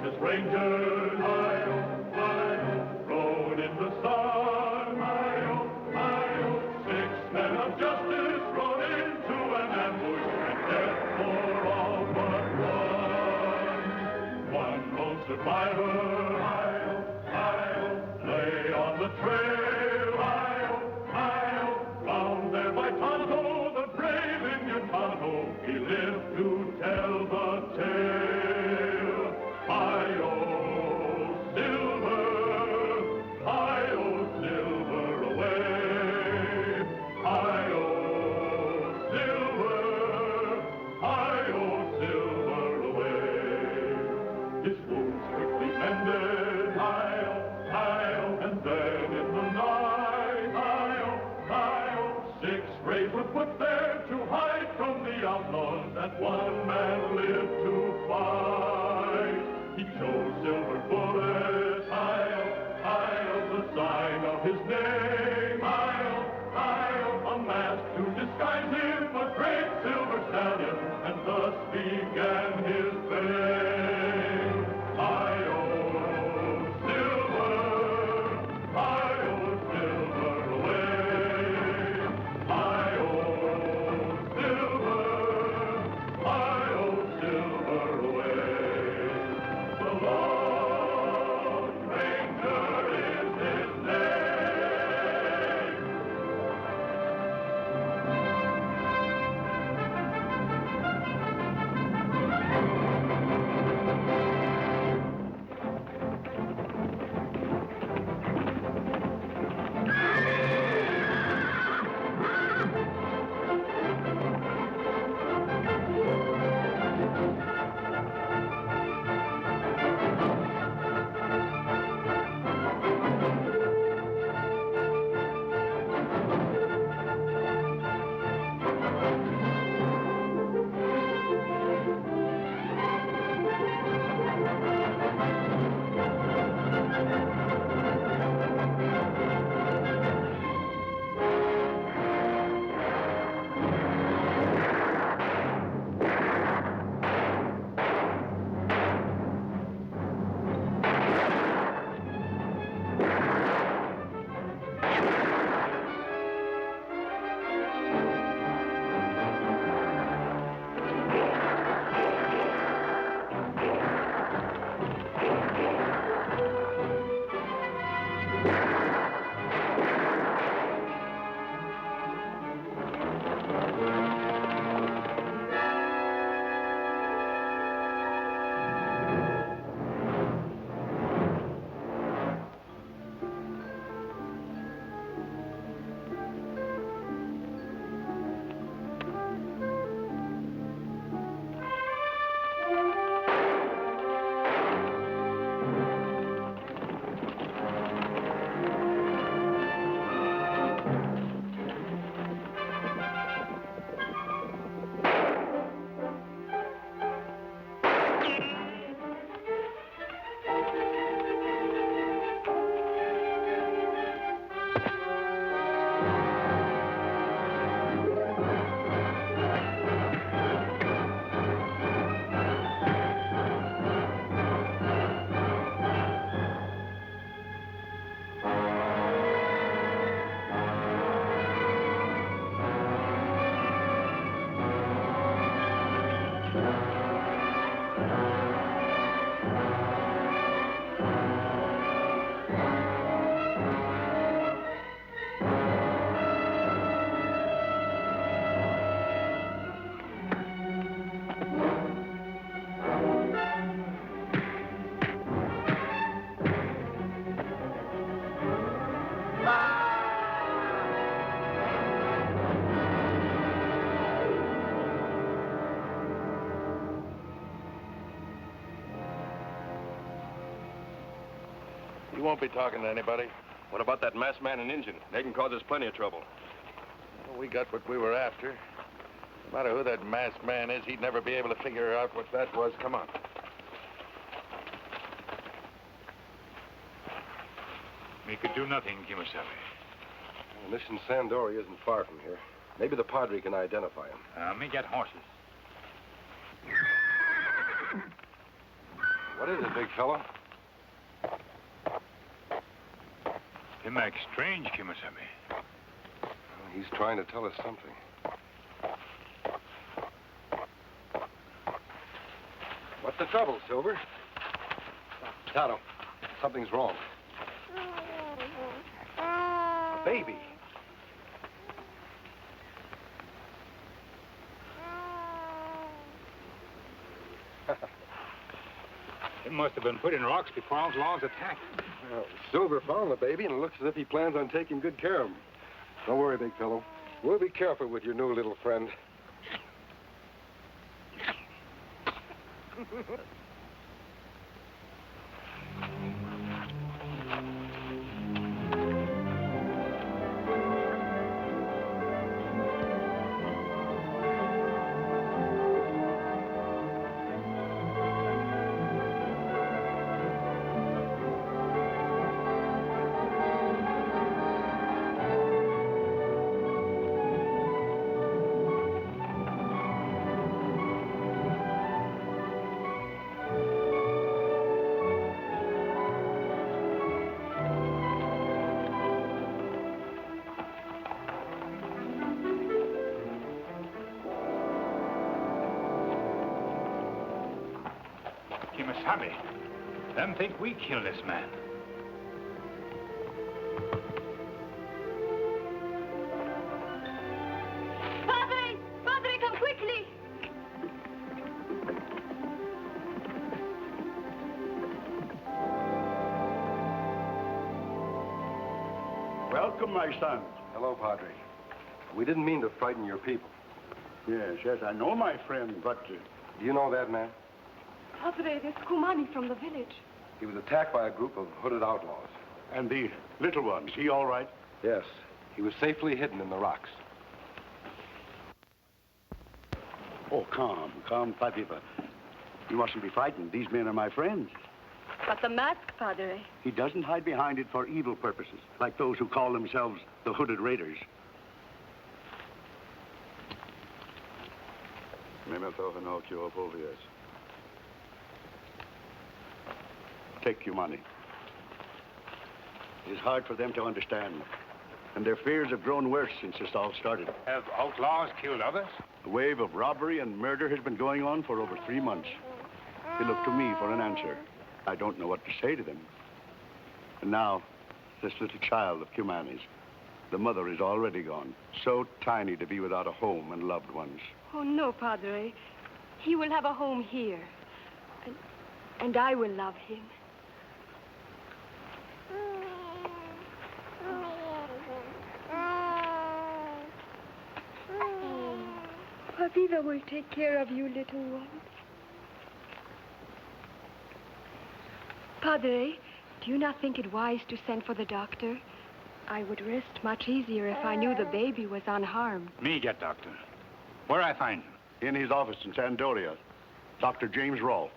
Texas Rangers, rode in the sun, 6 men of justice rode into an ambush and death for all but one. One lone survivor, lay on the trail, found there by Tonto, the brave Indian Tonto. He lived to tell the tale. Hi-yo, silver, hi-yo, silver away. Hi-yo, silver, hi-yo, silver away. His wounds quickly mended, hi-yo, and then in the night, hi-yo, 6 braves were put there to hide from the outlaws that one man lived to fight. He chose silver bullets, the sign of his name, a mask to disguise him, a great silver stallion, and thus began his fame. Hi-yo, silver, hi-yo, silver away. Hi-yo, silver, hi-yo, silver away. The Lone Ranger is his name. You won't be talking to anybody. What about that masked man and Injun? They can cause us plenty of trouble. Well, we got what we were after. No matter who that masked man is, he'd never be able to figure out what that was. Come on. We could do nothing, Kimasabi. Well, Mission Sandori isn't far from here. Maybe the Padre can identify him. Me get horses. What is it, big fellow? Him act strange, Kimasabi. Well, he's trying to tell us something. What's the trouble, Silver? Tonto, something's wrong. A baby. He must have been put in rocks before Outlaw's attack. Well, Silver found the baby, and it looks as if he plans on taking good care of him. Don't worry, big fellow. We'll be careful with your new little friend. Kimasabi, them think we killed this man. Padre! Padre, come quickly! Welcome, my son. Hello, Padre. We didn't mean to frighten your people. Yes, I know my friend, but Do you know that man? Padre, there's Kumani from the village. He was attacked by a group of hooded outlaws. and the little one, is he all right? Yes. He was safely hidden in the rocks. Oh, calm, Patipa. You mustn't be frightened. These men are my friends. But the mask, Padre. He doesn't hide behind it for evil purposes, like those who call themselves the Hooded Raiders. Take your money. It is hard for them to understand, and their fears have grown worse since this all started. Have outlaws killed others? A wave of robbery and murder has been going on for over 3 months. They look to me for an answer. I don't know what to say to them. And now, this little child of Cumani's, the mother is already gone, so tiny to be without a home and loved ones. Oh, no, Padre. He will have a home here. And I will love him. Papiva will take care of you, little ones. Padre, do you not think it wise to send for the doctor? I would rest much easier if I knew the baby was unharmed. Me get doctor. Where I find him? In his office in Sandoria, Dr. James Rolfe.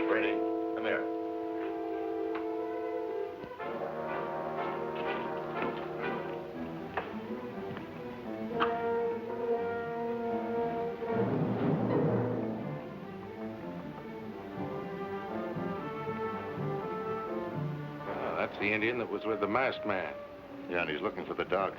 Brady, come here. That's the Indian that was with the masked man. Yeah, and he's looking for the dog.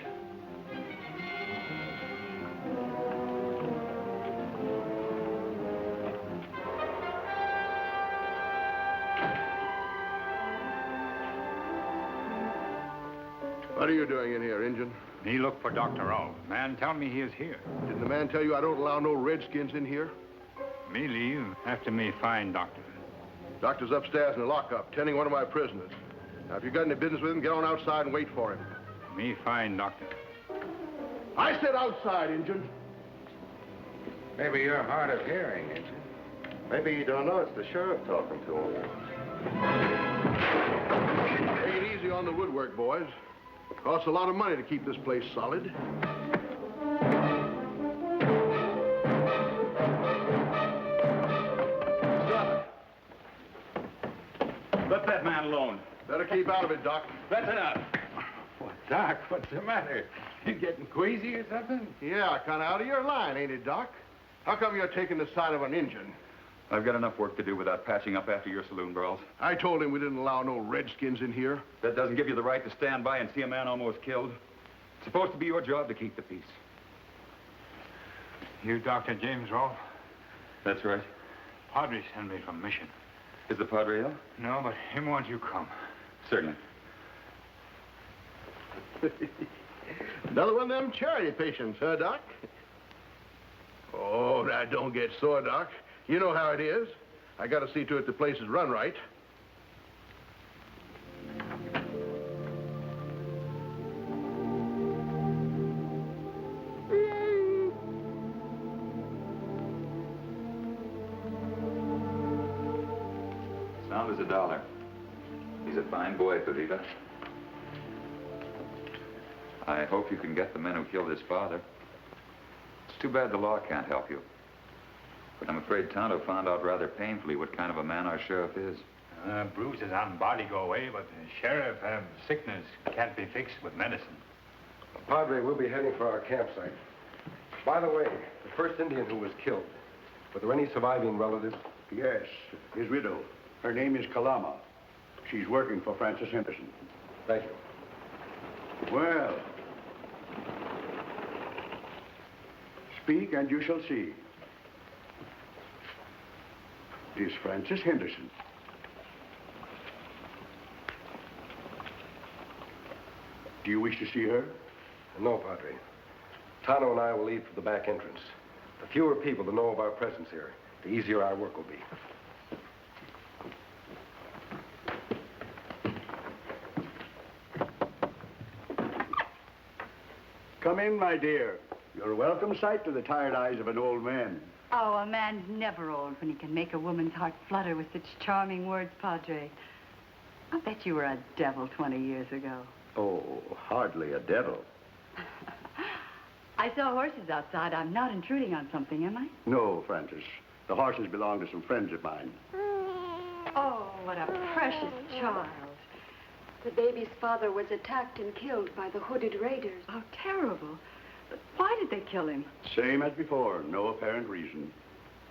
What are you doing in here, Injun? Me look for Dr. Rolfe. Man tell me he is here. Didn't the man tell you I don't allow no redskins in here? Me leave after me find doctor. Doctor's upstairs in the lockup, tending one of my prisoners. Now, if you got any business with him, get on outside and wait for him. Me find doctor. I said outside, Injun. Maybe you're hard of hearing, ain't you? Maybe you don't know it's the sheriff talking to him. Ain't easy on the woodwork, boys. Costs a lot of money to keep this place solid. Stop it. Let that man alone. Better keep out of it, Doc. That's enough. What, Doc? What's the matter? You getting queasy or something? Yeah, kind of out of your line, ain't it, Doc? How come you're taking the side of an Injun? I've got enough work to do without patching up after your saloon brawls. I told him we didn't allow no redskins in here. That doesn't give you the right to stand by and see a man almost killed. It's supposed to be your job to keep the peace. You Dr. James Rolfe? That's right. Padre sent me from mission. Is the Padre ill? No, but him wants you come. Certainly. Another one of them charity patients, huh, Doc? Oh, now don't get sore, Doc. You know how it is. I got to see to it the place is run right. Sound as a dollar. He's a fine boy, Pavita. I hope you can get the men who killed his father. It's too bad the law can't help you. But I'm afraid Tonto found out rather painfully what kind of a man our sheriff is. Bruises on body go away, but the sheriff sickness can't be fixed with medicine. Padre, we'll be heading for our campsite. By the way, the first Indian who was killed, were there any surviving relatives? Yes, his widow. Her name is Kalama. She's working for Francis Henderson. Thank you. Well, speak and you shall see. It is Francis Henderson. Do you wish to see her? No, Padre. Tano and I will leave for the back entrance. The fewer people to know of our presence here, the easier our work will be. Come in, my dear. You're a welcome sight to the tired eyes of an old man. Oh, a man's never old when he can make a woman's heart flutter with such charming words, Padre. I bet you were a devil 20 years ago. Oh, hardly a devil. I saw horses outside. I'm not intruding on something, am I? No, Francis. The horses belong to some friends of mine. Oh, what a precious child. The baby's father was attacked and killed by the hooded raiders. How terrible. But why did they kill him? Same as before, no apparent reason.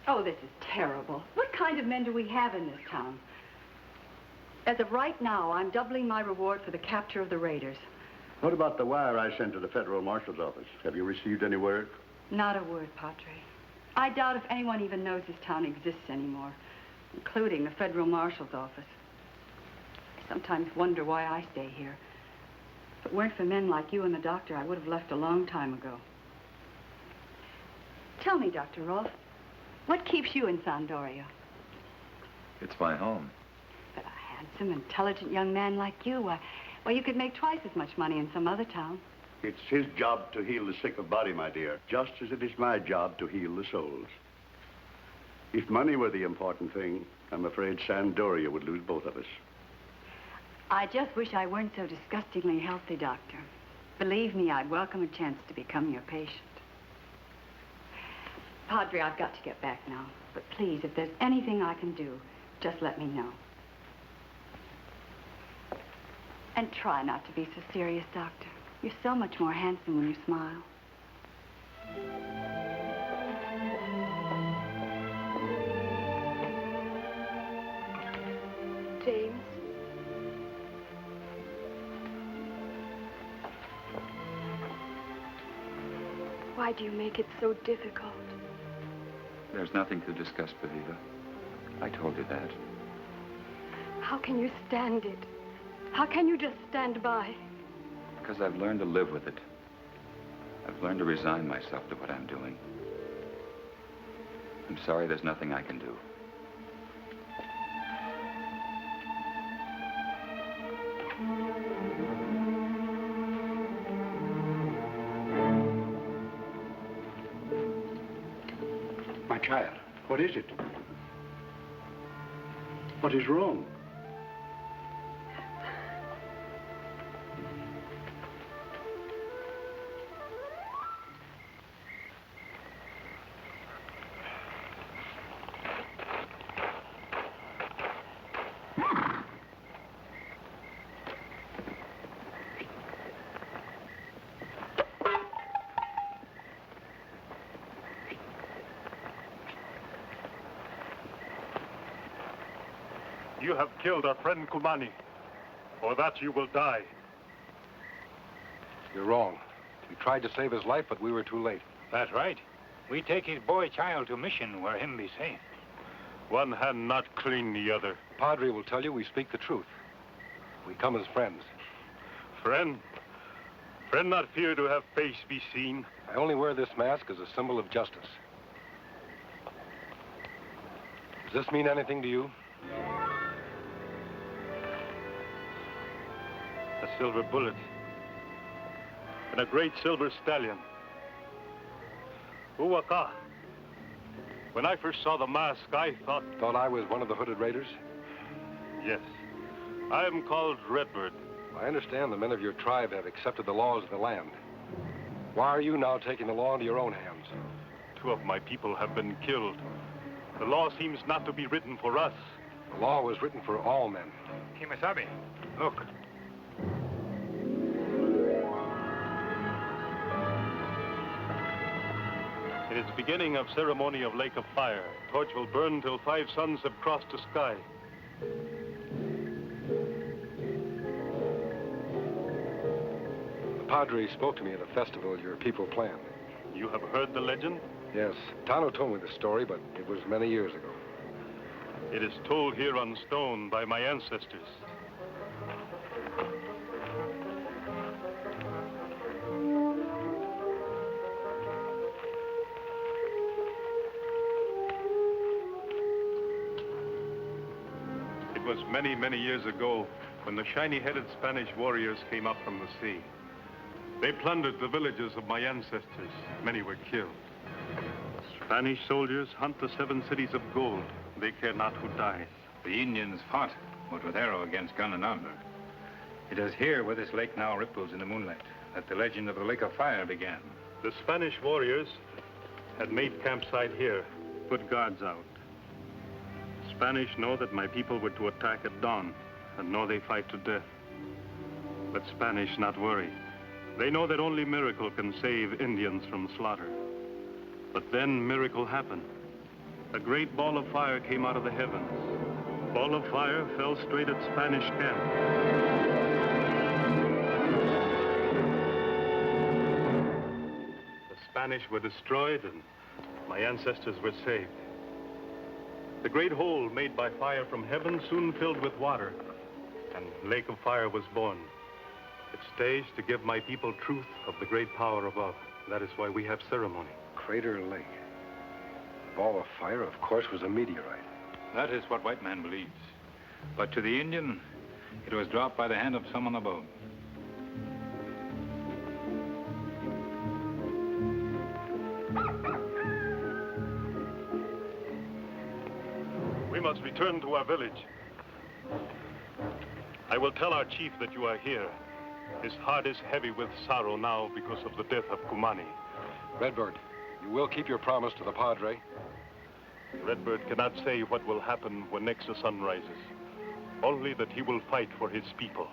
Oh, this is terrible. What kind of men do we have in this town? As of right now, I'm doubling my reward for the capture of the raiders. What about the wire I sent to the Federal Marshal's office? Have you received any word? Not a word, Padre. I doubt if anyone even knows this town exists anymore, including the Federal Marshal's office. I sometimes wonder why I stay here. If it weren't for men like you and the doctor, I would have left a long time ago. Tell me, Dr. Rolfe, what keeps you in Sandoria? It's my home. But a handsome, intelligent young man like you, well, you could make twice as much money in some other town. It's his job to heal the sick of body, my dear, just as it is my job to heal the souls. If money were the important thing, I'm afraid Sandoria would lose both of us. I just wish I weren't so disgustingly healthy, Doctor. Believe me, I'd welcome a chance to become your patient. Padre, I've got to get back now. But please, if there's anything I can do, just let me know. And try not to be so serious, Doctor. You're so much more handsome when you smile. James? Why do you make it so difficult? There's nothing to discuss, Pavita. I told you that. How can you stand it? How can you just stand by? Because I've learned to live with it. I've learned to resign myself to what I'm doing. I'm sorry there's nothing I can do. My child, what is it? What is wrong? You have killed our friend Kumani. For that you will die. You're wrong. We tried to save his life, but we were too late. That's right. We take his boy child to mission where him be safe. One hand not clean the other. Padre will tell you we speak the truth. We come as friends. Friend? Friend not fear to have face be seen. I only wear this mask as a symbol of justice. Does this mean anything to you? A silver bullet. And a great silver stallion. Uwaka. When I first saw the mask, I thought... Thought I was one of the hooded raiders? Yes. I am called Redbird. I understand the men of your tribe have accepted the laws of the land. Why are you now taking the law into your own hands? 2 of my people have been killed. The law seems not to be written for us. The law was written for all men. Kimasabi, look. It is the beginning of ceremony of Lake of Fire. Torch will burn till 5 suns have crossed the sky. The Padre spoke to me at a festival your people planned. You have heard the legend? Yes. Tano told me the story, but it was many years ago. It is told here on stone by my ancestors. It was many, many years ago when the shiny-headed Spanish warriors came up from the sea. They plundered the villages of my ancestors. Many were killed. Spanish soldiers hunt the 7 cities of gold. They care not who dies. The Indians fought, but with arrow against gun and armor. It is here where this lake now ripples in the moonlight that the legend of the Lake of Fire began. The Spanish warriors had made campsite here, put guards out. Spanish know that my people were to attack at dawn, and know they fight to death. But Spanish not worry. They know that only miracle can save Indians from slaughter. But then miracle happened. A great ball of fire came out of the heavens. Ball of fire fell straight at Spanish camp. The Spanish were destroyed and my ancestors were saved. The great hole made by fire from heaven soon filled with water, and Lake of Fire was born. It stays to give my people truth of the great power above. That is why we have ceremony. Crater Lake. Ball of fire, of course, was a meteorite. That is what white man believes. But to the Indian, it was dropped by the hand of someone above. We must return to our village. I will tell our chief that you are here. His heart is heavy with sorrow now because of the death of Kumani. Redbird, you will keep your promise to the Padre? Redbird cannot say what will happen when next the sun rises. Only that he will fight for his people.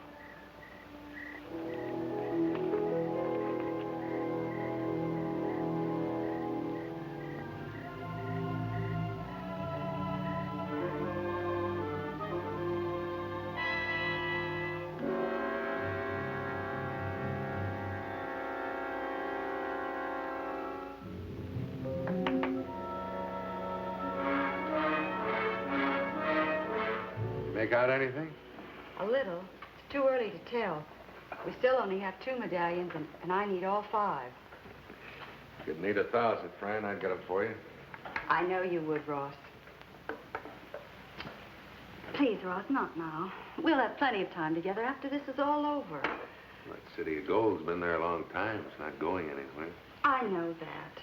Make out anything? A little. It's too early to tell. We still only have 2 medallions, and I need all 5. You'd need 1,000, Fran. I'd get them for you. I know you would, Ross. Please, Ross, not now. We'll have plenty of time together after this is all over. That City of Gold's been there a long time. It's not going anywhere. I know that.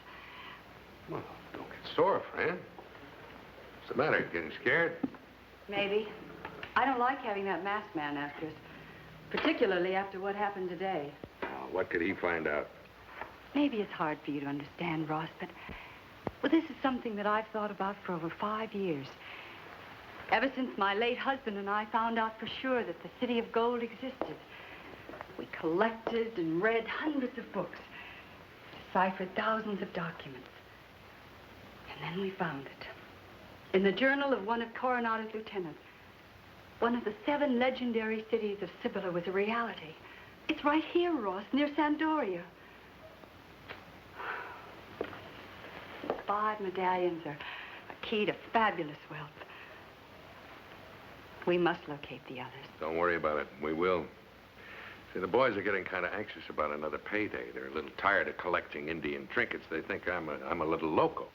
Well, don't get sore, Fran. What's the matter? Getting scared? Maybe. I don't like having that masked man after us, particularly after what happened today. Oh, what could he find out? Maybe it's hard for you to understand, Ross, but well, this is something that I've thought about for over 5 years. Ever since my late husband and I found out for sure that the City of Gold existed. We collected and read hundreds of books, deciphered thousands of documents. And then we found it in the journal of one of Coronado's lieutenants. One of the 7 legendary cities of Cibola was a reality. It's right here, Ross, near Sandoria. 5 medallions are a key to fabulous wealth. We must locate the others. Don't worry about it. We will. See, the boys are getting kind of anxious about another payday. They're a little tired of collecting Indian trinkets. They think I'm a little loco.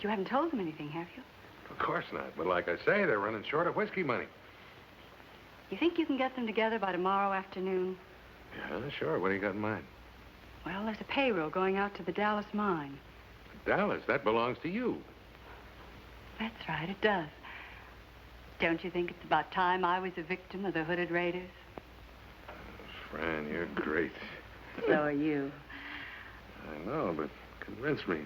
You haven't told them anything, have you? Of course not. But like I say, they're running short of whiskey money. You think you can get them together by tomorrow afternoon? Yeah, sure. What do you got in mind? Well, there's a payroll going out to the Dallas mine. Dallas, that belongs to you. That's right, it does. Don't you think it's about time I was a victim of the hooded raiders? Fran, you're great. So are you. I know, but convince me.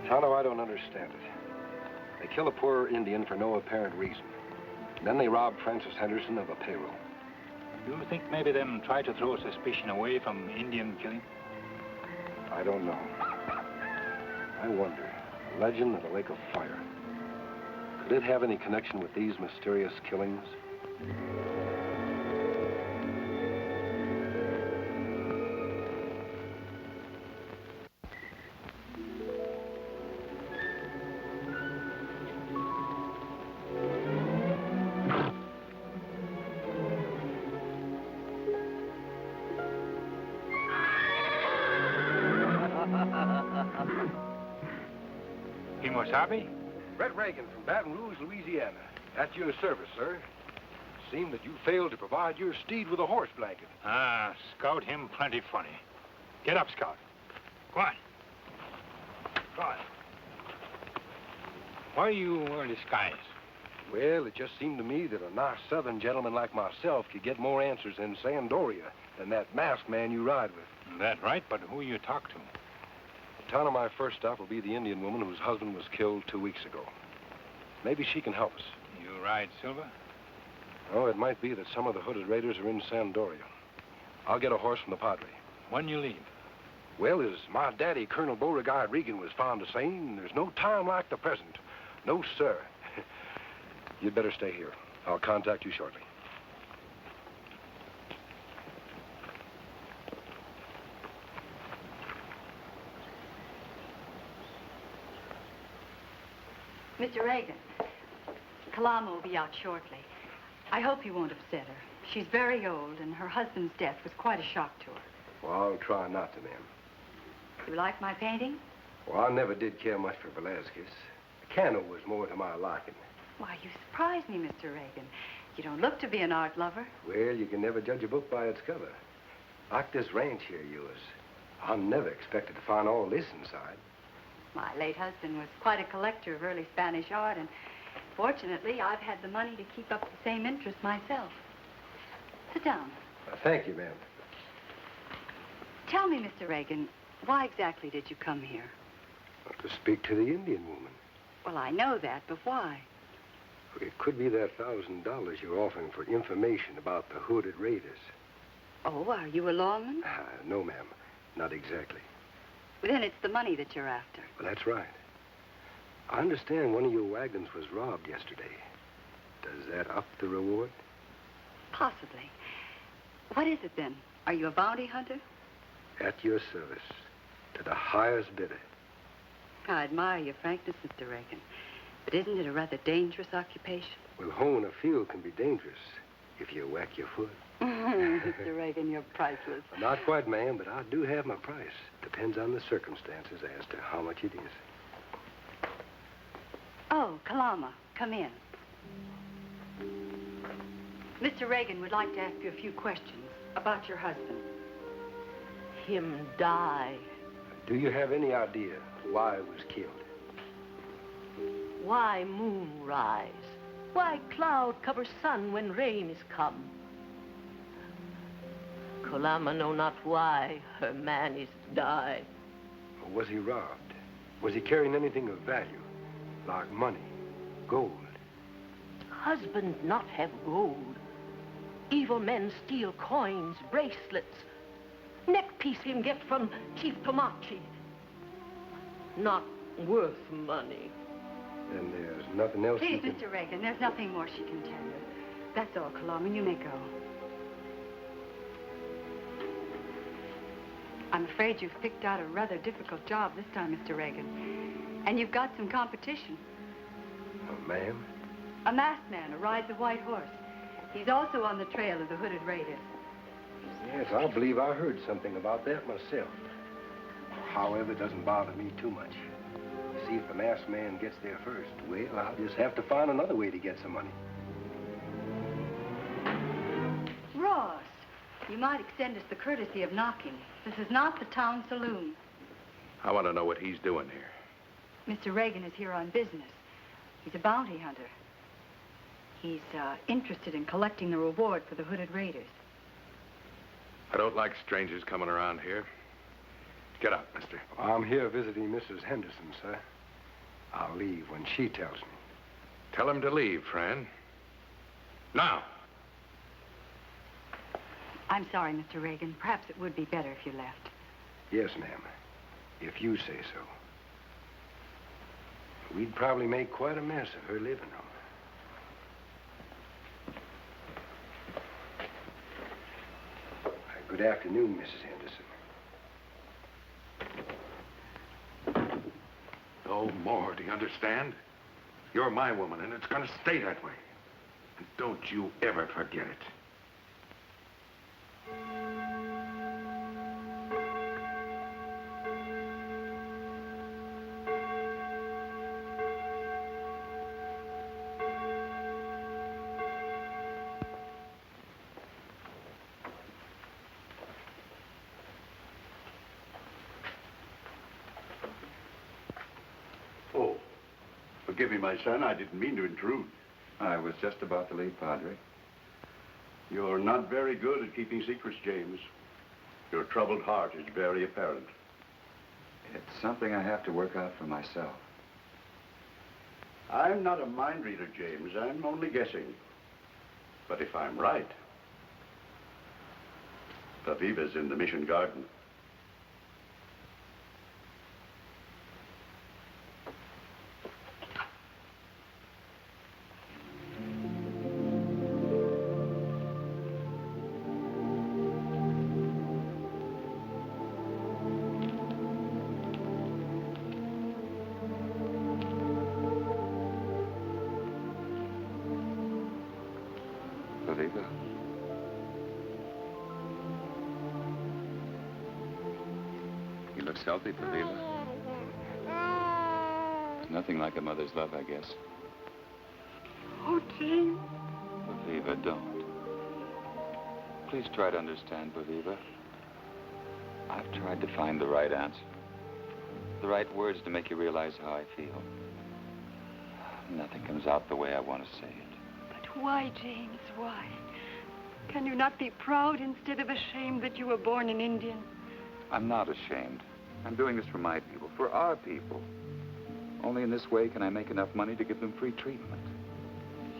Tonto, I don't understand it. They kill a poor Indian for no apparent reason. Then they rob Francis Henderson of a payroll. You think maybe them try to throw suspicion away from Indian killing? I don't know. I wonder. The legend of the Lake of Fire. Could it have any connection with these mysterious killings? Kimosabe? Red Reagan from Baton Rouge, Louisiana. At your service, sir. Seemed that you failed to provide your steed with a horse blanket. Ah, Scout him plenty funny. Get up, Scout. Go on. Go on. Why you wear disguise? Well, it just seemed to me that a nice southern gentleman like myself could get more answers in Sandoria than that masked man you ride with. That right, but who you talk to? The town of my first stop will be the Indian woman whose husband was killed 2 weeks ago. Maybe she can help us. You ride Silver? Oh, it might be that some of the hooded raiders are in Sandoria. I'll get a horse from the Padre. When you leave? Well, as my daddy, Colonel Beauregard Regan, was fond of saying, there's no time like the present. No, sir. You'd better stay here. I'll contact you shortly. Mr. Reagan, Kalama will be out shortly. I hope you won't upset her. She's very old, and her husband's death was quite a shock to her. Well, I'll try not to, ma'am. You like my painting? Well, I never did care much for Velazquez. Cano was more to my liking. Why, you surprise me, Mr. Reagan. You don't look to be an art lover. Well, you can never judge a book by its cover. Like this ranch here of yours. I never expected to find all this inside. My late husband was quite a collector of early Spanish art, and fortunately, I've had the money to keep up the same interest myself. Sit down. Thank you, ma'am. Tell me, Mr. Reagan, why exactly did you come here? To speak to the Indian woman. Well, I know that, but why? It could be that $1,000 you're offering for information about the hooded raiders. Oh, are you a lawman? No, ma'am. Not exactly. Then it's the money that you're after. Well, that's right. I understand one of your wagons was robbed yesterday. Does that up the reward? Possibly. What is it, then? Are you a bounty hunter? At your service. To the highest bidder. I admire your frankness, Mr. Reagan. But isn't it a rather dangerous occupation? Well, hoeing a field can be dangerous if you whack your foot. Mr. Reagan, you're priceless. Well, not quite, ma'am, but I do have my price. Depends on the circumstances as to how much it is. Oh, Kalama, come in. Mr. Reagan would like to ask you a few questions about your husband. Him die. Do you have any idea why he was killed? Why moon rise? Why cloud cover sun when rain is come? Kalama know not why her man is die. Or was he robbed? Was he carrying anything of value? Like money, gold? Husband not have gold. Evil men steal coins, bracelets. Neck piece him get from Chief Tomachi. Not worth money. Then there's nothing else Please, you can... Mr. Reagan, there's nothing more she can tell you. That's all, Kalama. You may go. I'm afraid you've picked out a rather difficult job this time, Mr. Reagan. And you've got some competition. Oh, ma'am? A masked man who rides a white horse. He's also on the trail of the hooded raiders. Yes, I believe I heard something about that myself. However, it doesn't bother me too much. See, if the masked man gets there first, well, I'll just have to find another way to get some money. Ross, you might extend us the courtesy of knocking. This is not the town saloon. I want to know what he's doing here. Mr. Reagan is here on business. He's a bounty hunter. He's interested in collecting the reward for the hooded raiders. I don't like strangers coming around here. Get up, mister. I'm here visiting Mrs. Henderson, sir. I'll leave when she tells me. Tell him to leave, Fran. Now. I'm sorry, Mr. Reagan. Perhaps it would be better if you left. Yes, ma'am. If you say so. We'd probably make quite a mess of her living room. Good afternoon, Mrs. Henderson. No more, do you understand? You're my woman, and it's gonna stay that way. And don't you ever forget it. Oh, forgive me, my son. I didn't mean to intrude. I was just about to leave, Padre. You're not very good at keeping secrets, James. Your troubled heart is very apparent. It's something I have to work out for myself. I'm not a mind reader, James. I'm only guessing. But if I'm right, Aviva's in the Mission Garden. Aviva. He looks healthy, Aviva. There's nothing like a mother's love, I guess. Oh, James. Aviva, don't. Please try to understand, Aviva. I've tried to find the right answer. The right words to make you realize how I feel. Nothing comes out the way I want to say it. But why, James, why? Can you not be proud instead of ashamed that you were born an Indian? I'm not ashamed. I'm doing this for my people, for our people. Only in this way can I make enough money to give them free treatment.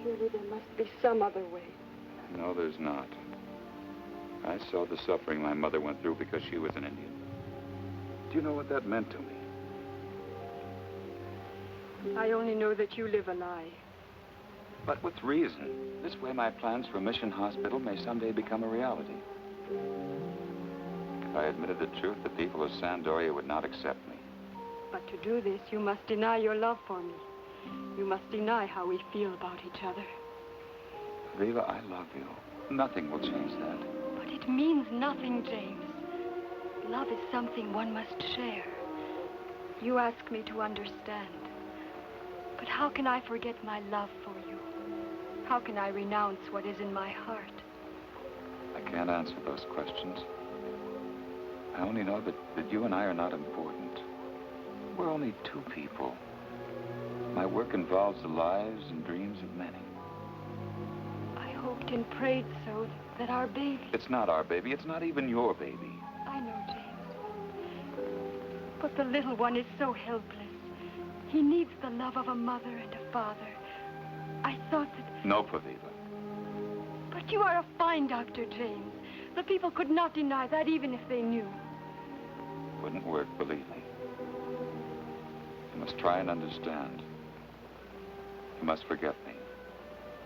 Surely there must be some other way. No, there's not. I saw the suffering my mother went through because she was an Indian. Do you know what that meant to me? I only know that you live a lie. But with reason. This way my plans for a mission hospital may someday become a reality. If I admitted the truth, the people of Sandoria would not accept me. But to do this, you must deny your love for me. You must deny how we feel about each other. Viva, I love you. Nothing will change that. But it means nothing, James. Love is something one must share. You ask me to understand. But how can I forget my love for you? How can I renounce what is in my heart? I can't answer those questions. I only know that you and I are not important. We're only two people. My work involves the lives and dreams of many. I hoped and prayed so that our baby... It's not our baby. It's not even your baby. I know, James. But the little one is so helpless. He needs the love of a mother and a father. I thought that... No, Paviva. But you are a fine doctor, James. The people could not deny that even if they knew. Wouldn't work, believe me. You must try and understand. You must forget me.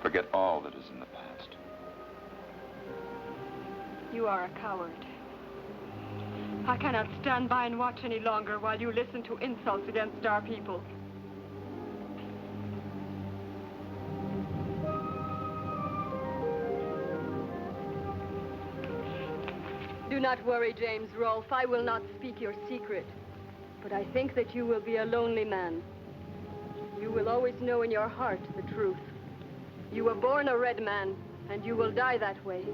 Forget all that is in the past. You are a coward. I cannot stand by and watch any longer while you listen to insults against our people. Do not worry, James Rolfe. I will not speak your secret. But I think that you will be a lonely man. You will always know in your heart the truth. You were born a red man, and you will die that way.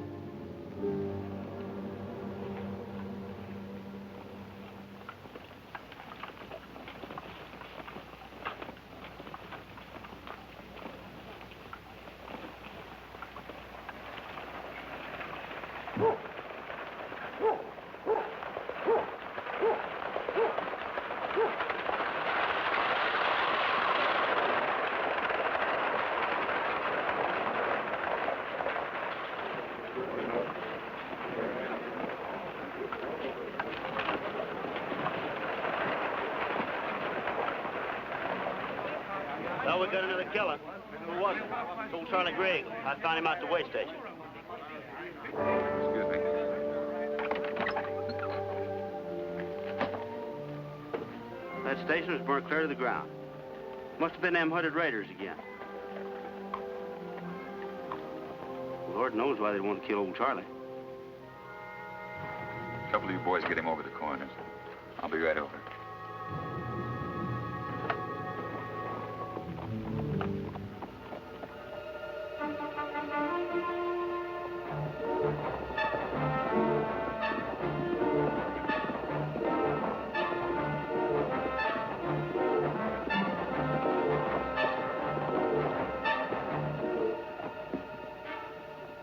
Well, we got another killer. Who was it? It's old Charlie Gregg. I found him out at the way station. Excuse me. That station was burnt clear to the ground. Must have been them hooded raiders again. Lord knows why they'd want to kill old Charlie. A couple of you boys get him over to the coroner's. I'll be right over.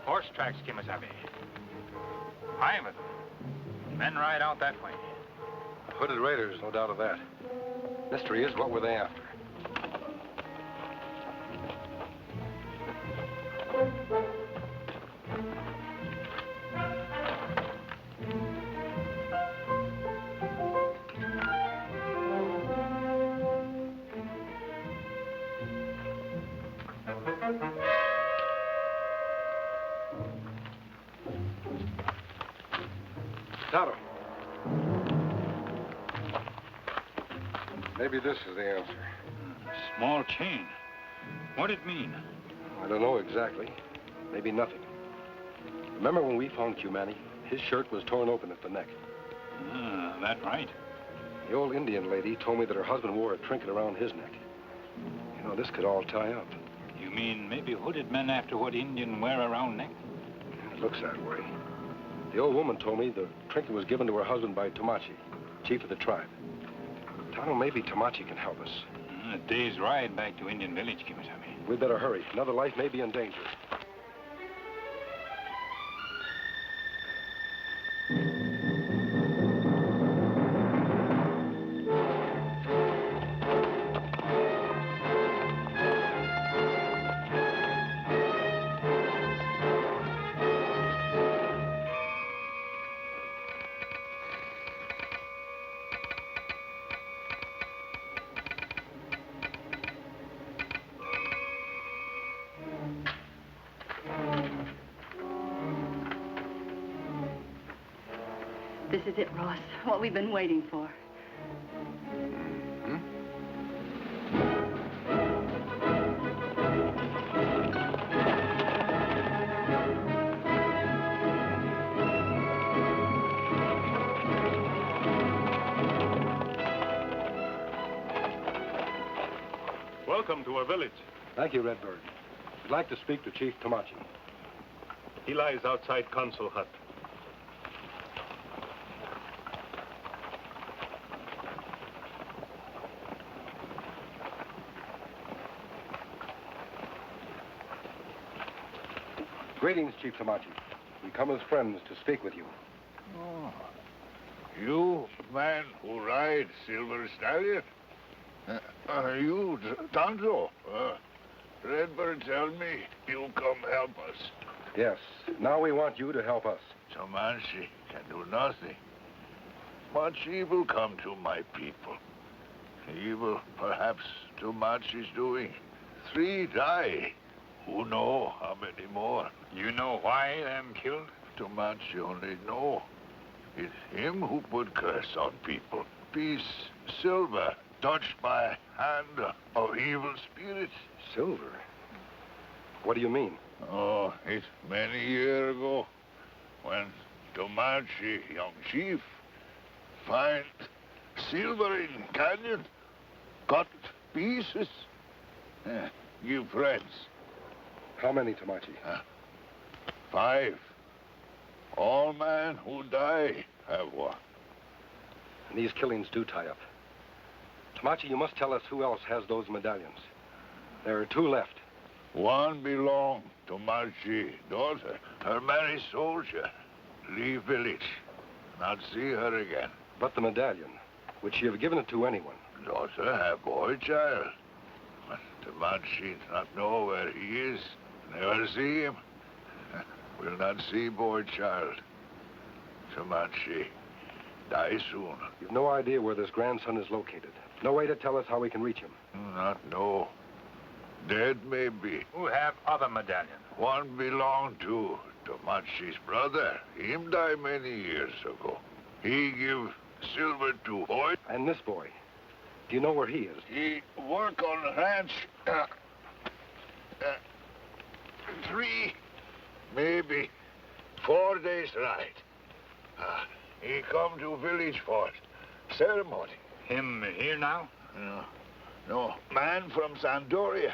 Horse tracks, Kimasabi. Five of them. Men ride out that way. Hooded raiders, no doubt of that. Mystery is, what were they after? Tonto. Maybe this is the answer. Small chain. What'd it mean? I don't know exactly. Maybe nothing. Remember when we found Cumani? His shirt was torn open at the neck. Ah, that right. The old Indian lady told me that her husband wore a trinket around his neck. You know, this could all tie up. You mean maybe hooded men after what Indian wear around neck? It looks that way. The old woman told me the trinket was given to her husband by Tomachi, chief of the tribe. Tonto, maybe Tomachi can help us. A day's ride back to Indian Village, Kimasabi. We'd better hurry. Another life may be in danger. This is it, Ross. What we've been waiting for. Welcome to our village. Thank you, Redbird. I'd like to speak to Chief Tomachi. He lies outside Council Hut. Greetings, Chief Tomachi. We come as friends to speak with you. Oh, you man who ride Silver Stallion? Are you Tonto? Redbird tell me you come help us. Yes. Now we want you to help us. Tomanshi can do nothing. Much evil come to my people. Evil, perhaps, Tomachi's doing. 3 die. Who know how many more? You know why them killed? Tomachi only know. It's him who put curse on people. Peace, silver, touched by hand of evil spirits. Silver? What do you mean? Oh, it's many years ago when Tomachi, young chief, find silver in canyon, cut pieces, give friends. How many, Tomachi? 5. All men who die have one. And these killings do tie up. Tomachi, you must tell us who else has those medallions. There are 2 left. One belong to Marchi, daughter. Her married soldier. Leave village. Not see her again. But the medallion, would she have given it to anyone? Daughter have boy child. But Tomachi not know where he is. Never see him. Will not see boy child. Tomachi die soon. You've no idea where this grandson is located. No way to tell us how we can reach him. Not know. Dead maybe. Who have other medallions? One belonged to Tomachi's brother. Him die many years ago. He give silver to boy. And this boy? Do you know where he is? He work on ranch. 3, maybe 4 days ride. He come to village for ceremony. Him here now? No. Man from Sandoria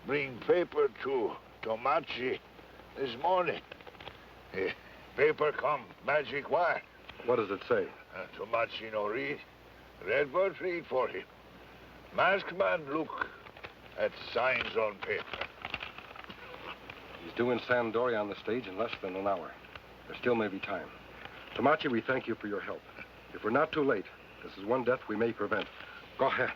bring paper to Tomachi this morning. Paper come magic wire. What does it say? Tomachi no read. Redbird read for him. Masked man look at signs on paper. He's due in Sandoria on the stage in less than an hour. There still may be time. Tomachi, we thank you for your help. If we're not too late, this is one death we may prevent. Go ahead.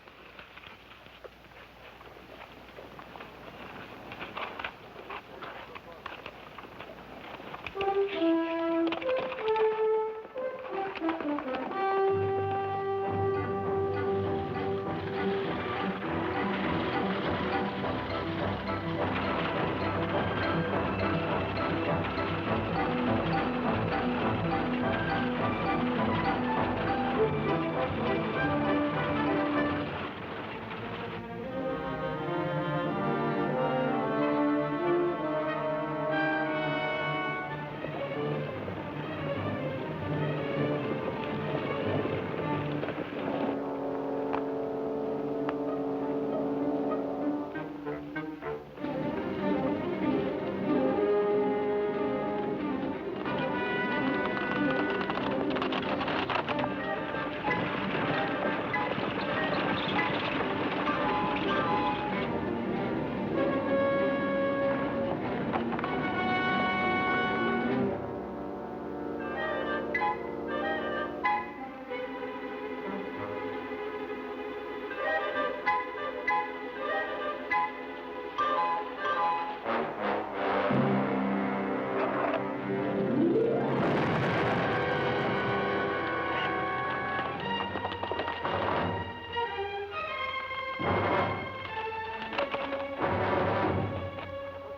All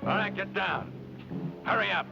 right, get down. Hurry up.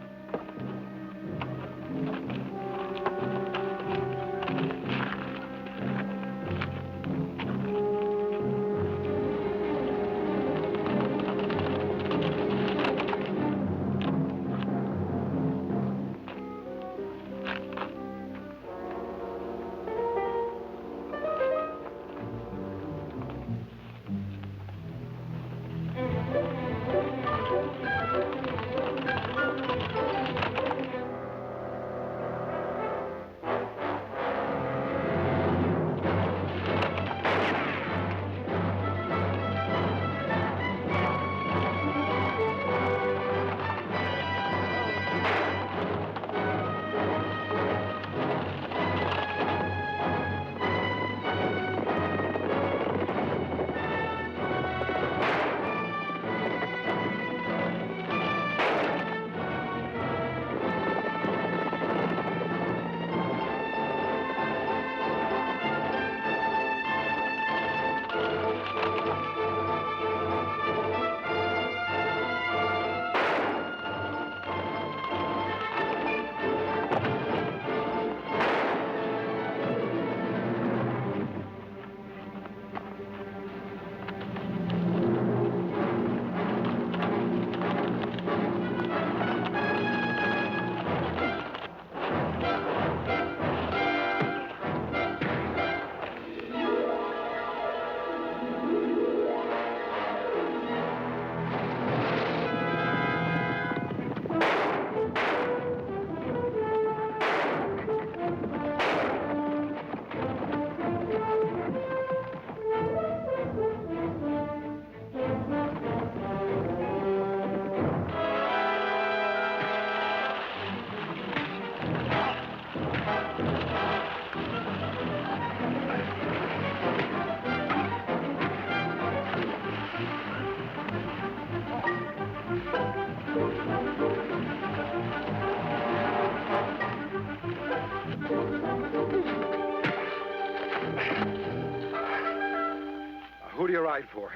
Who do you ride for?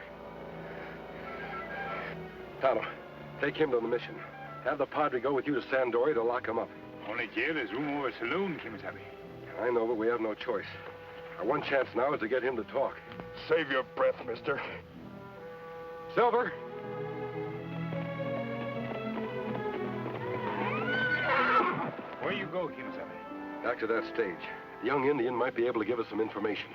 Tonto, take him to the mission. Have the Padre go with you to Sandori to lock him up. Only jail is room over saloon, Kimasabi. I know, but we have no choice. Our one chance now is to get him to talk. Save your breath, mister. Silver! Where you go, Kimasabi? Back to that stage. The young Indian might be able to give us some information.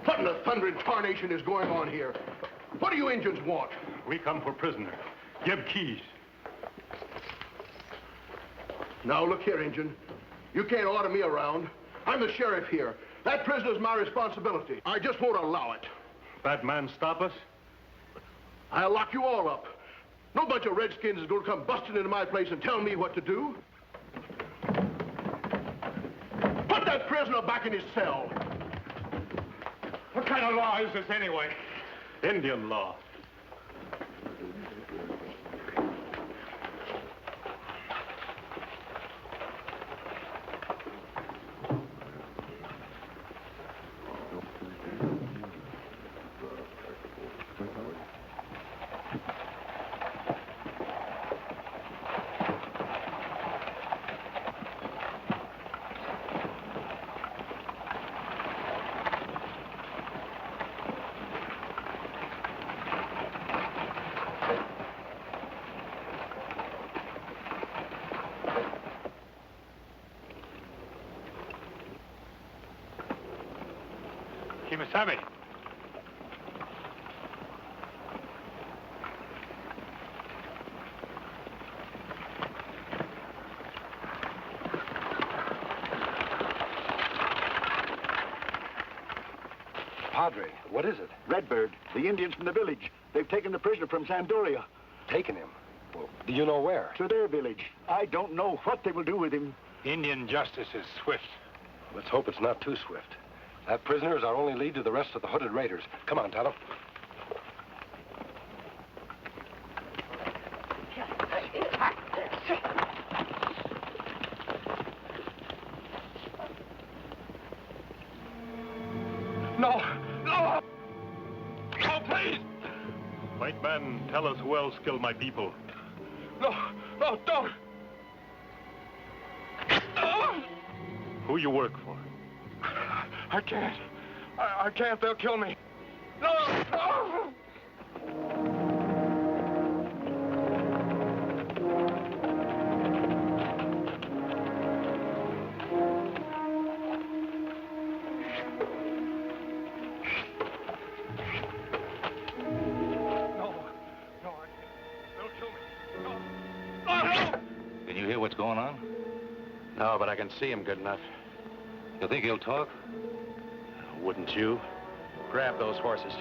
What in the thundering tarnation is going on here? What do you Indians want? We come for prisoner. Give keys. Now, look here, Injun. You can't order me around. I'm the sheriff here. That prisoner's my responsibility. I just won't allow it. That man stop us? I'll lock you all up. No bunch of redskins is going to come busting into my place and tell me what to do. Put that prisoner back in his cell. What kind of law is this anyway? Indian law. Kimasabi. Padre, what is it? Redbird, the Indians from the village. They've taken the prisoner from Sandoria. Taken him? Well, do you know where? To their village. I don't know what they will do with him. Indian justice is swift. Let's hope it's not too swift. That prisoner is our only lead to the rest of the hooded raiders. Come on, Tonto. No! No! No, please! White man, tell us who else killed my people. No! No, don't! No! Who you work for? I can't. I can't. They'll kill me. No! No! Can you hear what's going on? No, but I can see him good enough. You think he'll talk? Wouldn't you? Grab those horses.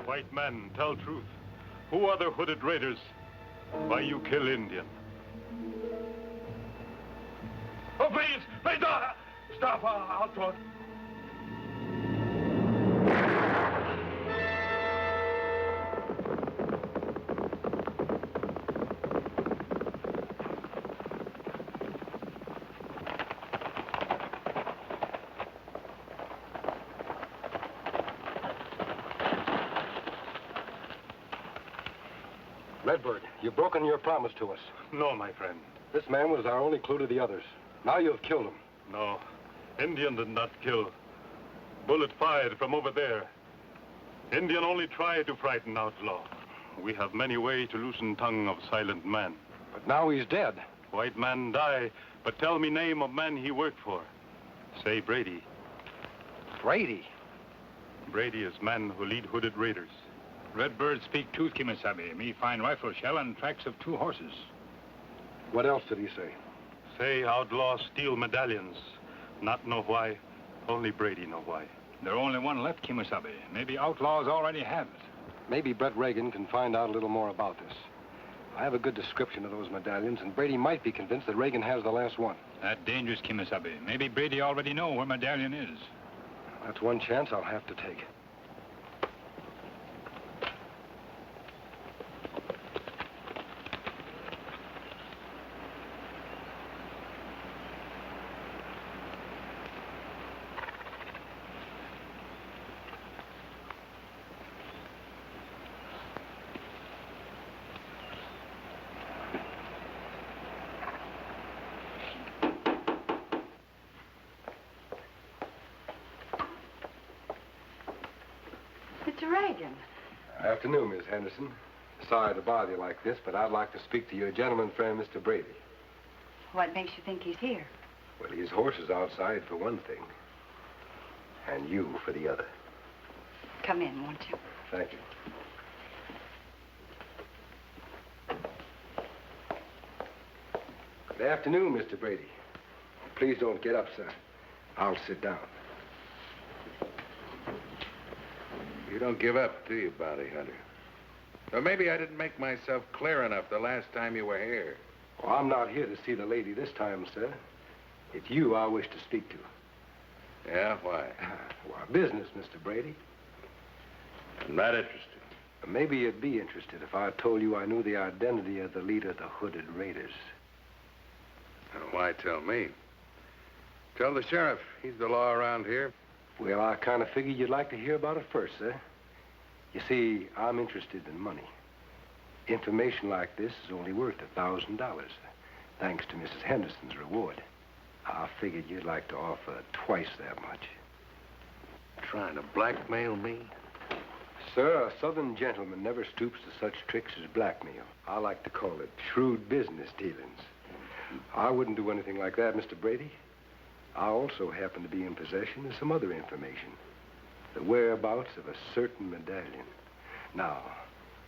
White man, tell truth. Who are the hooded raiders? Why you kill Indian? Oh, please! Please, don't! Stop! I'll talk. Redbird, you've broken your promise to us. No, my friend. This man was our only clue to the others. Now you have killed him. No. Indian did not kill. Bullet fired from over there. Indian only tried to frighten outlaw. We have many ways to loosen tongue of silent man. But now he's dead. White man die, but tell me name of man he worked for. Say Brady. Brady? Brady is man who lead hooded raiders. Redbird speak truth, Kimasabi. Me find rifle shell and tracks of 2 horses. What else did he say? Say outlaw steal medallions. Not know why. Only Brady know why. There only one left, Kimasabi. Maybe outlaws already have it. Maybe Brett Reagan can find out a little more about this. I have a good description of those medallions, and Brady might be convinced that Reagan has the last one. That dangerous, Kimasabi. Maybe Brady already know where medallion is. That's one chance I'll have to take. Mr. Reagan. Afternoon, Miss Henderson. Sorry to bother you like this, but I'd like to speak to your gentleman friend, Mr. Brady. What makes you think he's here? Well, his horse is outside for one thing, and you for the other. Come in, won't you? Thank you. Good afternoon, Mr. Brady. Please don't get up, sir. I'll sit down. You don't give up, do you, bounty hunter? Or maybe I didn't make myself clear enough the last time you were here. Well, I'm not here to see the lady this time, sir. It's you I wish to speak to. Yeah, why? Well, business, Mr. Brady. I'm not interested. Maybe you'd be interested if I told you I knew the identity of the leader of the hooded raiders. Now, why tell me? Tell the sheriff. He's the law around here. Well, I kind of figured you'd like to hear about it first, sir. You see, I'm interested in money. Information like this is only worth $1,000, thanks to Mrs. Henderson's reward. I figured you'd like to offer twice that much. Trying to blackmail me? Sir, a southern gentleman never stoops to such tricks as blackmail. I like to call it shrewd business dealings. I wouldn't do anything like that, Mr. Brady. I also happen to be in possession of some other information. The whereabouts of a certain medallion. Now,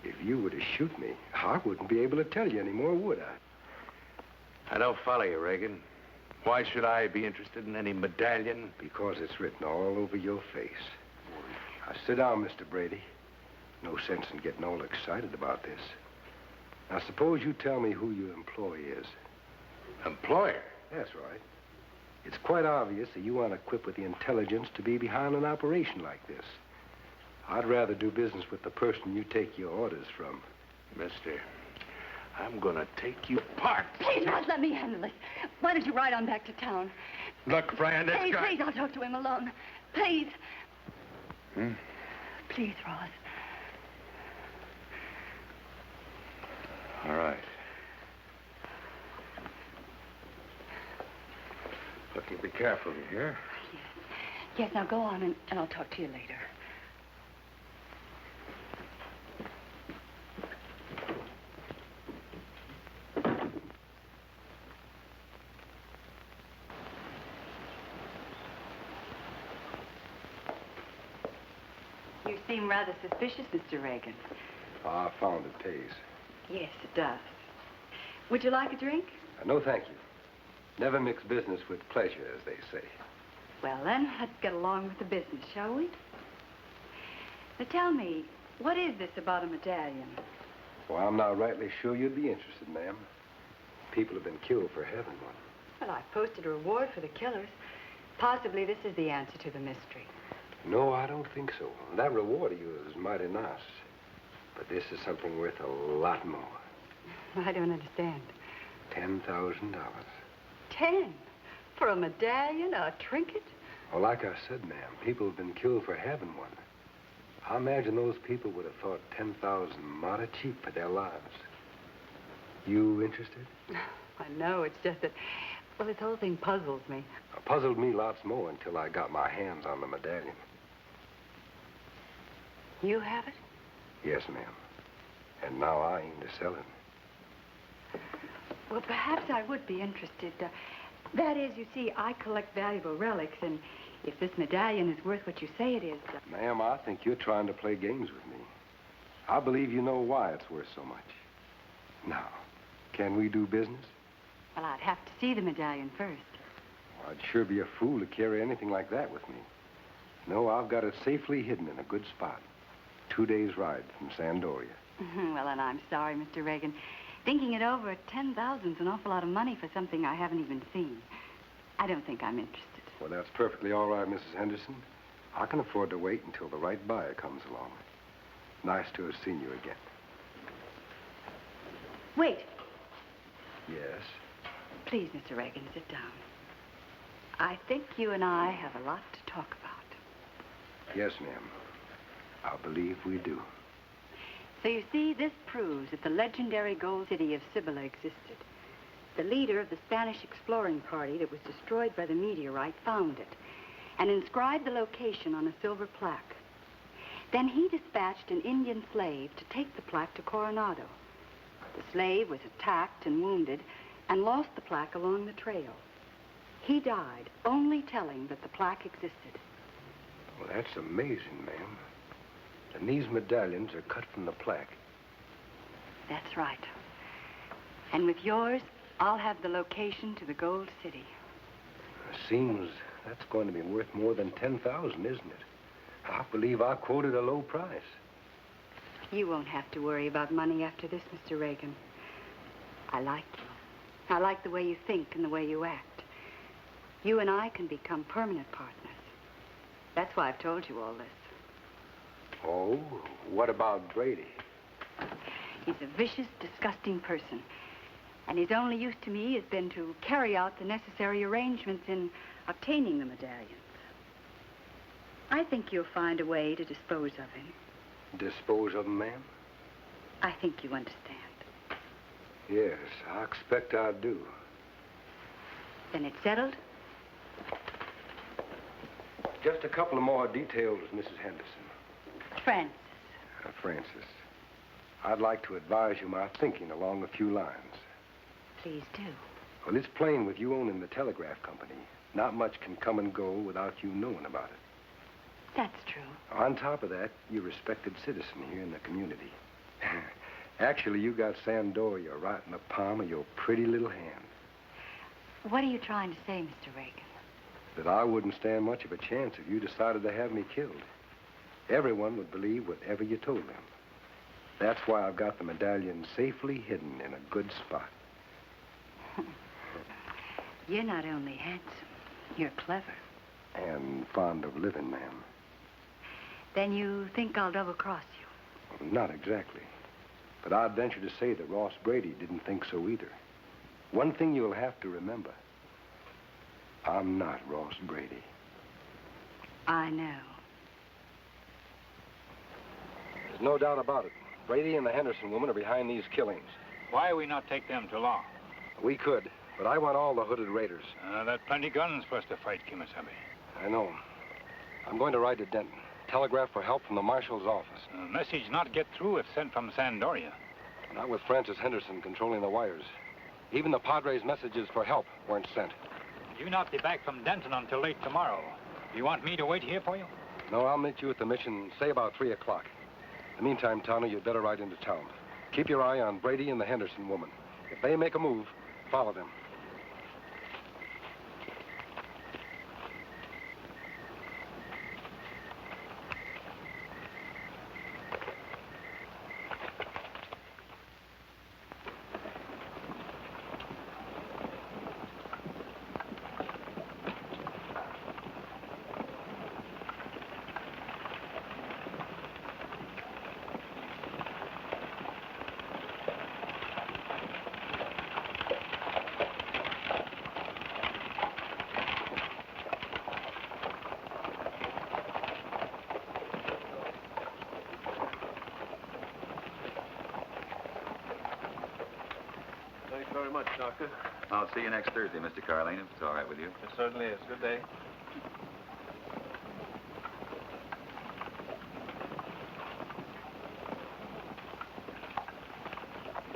If you were to shoot me, I wouldn't be able to tell you anymore, would I? I don't follow you, Reagan. Why should I be interested in any medallion? Because it's written all over your face. Now, sit down, Mr. Brady. No sense in getting all excited about this. Now, suppose you tell me who your employee is. Employer? That's right. It's quite obvious that you aren't equipped with the intelligence to be behind an operation like this. I'd rather do business with the person you take your orders from. Mister, I'm gonna take you apart. Please, Ross, let me handle this. Why don't you ride on back to town? Look, Fran, this Please, guy... please, I'll talk to him alone. Please. Hmm? Please, Ross. All right. Look, you be careful, you hear? Yes, now go on, and I'll talk to you later. You seem rather suspicious, Mr. Reagan. I found it pays. Yes, it does. Would you like a drink? No, thank you. Never mix business with pleasure, as they say. Well, then, let's get along with the business, shall we? Now, tell me, what is this about a medallion? Well, I'm not rightly sure you'd be interested, ma'am. People have been killed for having one. Well, I've posted a reward for the killers. Possibly this is the answer to the mystery. No, I don't think so. That reward of yours is mighty nice. But this is something worth a lot more. I don't understand. $10,000. 10? For a medallion, a trinket? Well, like I said, ma'am, people have been killed for having one. I imagine those people would have thought 10,000 mighty cheap for their lives. You interested? I know, it's just that, well, this whole thing puzzles me. It puzzled me lots more until I got my hands on the medallion. You have it? Yes, ma'am. And now I aim to sell it. Well, perhaps I would be interested. That is, you see, I collect valuable relics, and if this medallion is worth what you say it is... Ma'am, I think you're trying to play games with me. I believe you know why it's worth so much. Now, can we do business? Well, I'd have to see the medallion first. Well, I'd sure be a fool to carry anything like that with me. No, I've got it safely hidden in a good spot. 2 days' ride from Sandoria. Well, then I'm sorry, Mr. Reagan. Thinking it over, 10,000's an awful lot of money for something I haven't even seen. I don't think I'm interested. Well, that's perfectly all right, Mrs. Henderson. I can afford to wait until the right buyer comes along. Nice to have seen you again. Wait. Yes? Please, Mr. Reagan, sit down. I think you and I have a lot to talk about. Yes, ma'am. I believe we do. So you see, this proves that the legendary gold city of Cibola existed. The leader of the Spanish exploring party that was destroyed by the meteorite found it and inscribed the location on a silver plaque. Then he dispatched an Indian slave to take the plaque to Coronado. The slave was attacked and wounded and lost the plaque along the trail. He died only telling that the plaque existed. Well, that's amazing, ma'am. And these medallions are cut from the plaque. That's right. And with yours, I'll have the location to the Gold City. Seems that's going to be worth more than 10,000, isn't it? I believe I quoted a low price. You won't have to worry about money after this, Mr. Reagan. I like you. I like the way you think and the way you act. You and I can become permanent partners. That's why I've told you all this. Oh, what about Brady? He's a vicious, disgusting person. And his only use to me has been to carry out the necessary arrangements in obtaining the medallions. I think you'll find a way to dispose of him. Dispose of him, ma'am? I think you understand. Yes, I expect I do. Then it's settled? Just a couple of more details, Mrs. Henderson. Francis. Francis, I'd like to advise you my thinking along a few lines. Please do. Well, it's plain with you owning the telegraph company, not much can come and go without you knowing about it. That's true. On top of that, you're a respected citizen here in the community. Actually, you got Sandoria right in the palm of your pretty little hand. What are you trying to say, Mr. Reagan? That I wouldn't stand much of a chance if you decided to have me killed. Everyone would believe whatever you told them. That's why I've got the medallion safely hidden in a good spot. You're not only handsome, you're clever. And fond of living, ma'am. Then you think I'll double-cross you? Well, not exactly. But I'd venture to say that Ross Brady didn't think so either. One thing you'll have to remember. I'm not Ross Brady. I know. There's no doubt about it. Brady and the Henderson woman are behind these killings. Why we not take them to law? We could, but I want all the hooded raiders. That plenty guns for us to fight, Kimasabi. I know. I'm going to ride to Denton. Telegraph for help from the marshal's office. A message not get through if sent from Sandoria. Not with Francis Henderson controlling the wires. Even the Padre's messages for help weren't sent. You not be back from Denton until late tomorrow. You want me to wait here for you? No, I'll meet you at the mission, say about 3 o'clock. In the meantime, Towner, you'd better ride into town. Keep your eye on Brady and the Henderson woman. If they make a move, follow them. Thanks very much, Doctor. I'll see you next Thursday, Mr. Carlane, if it's all right with you. It certainly is. Good day.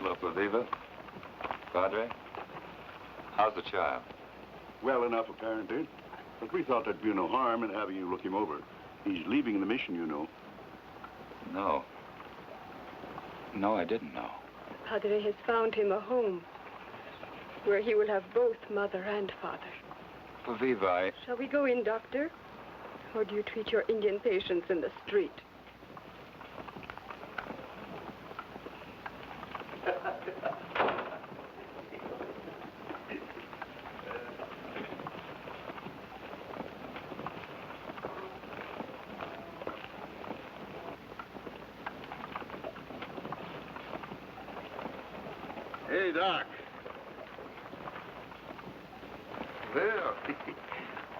Lopa Viva. Padre, how's the child? Well enough, apparently. But we thought there'd be no harm in having you look him over. He's leaving the mission, you know. No. No, I didn't know. Padre has found him a home where he will have both mother and father. Viva, Shall we go in, Doctor? Or do you treat your Indian patients in the street? Hey, Doc. Well,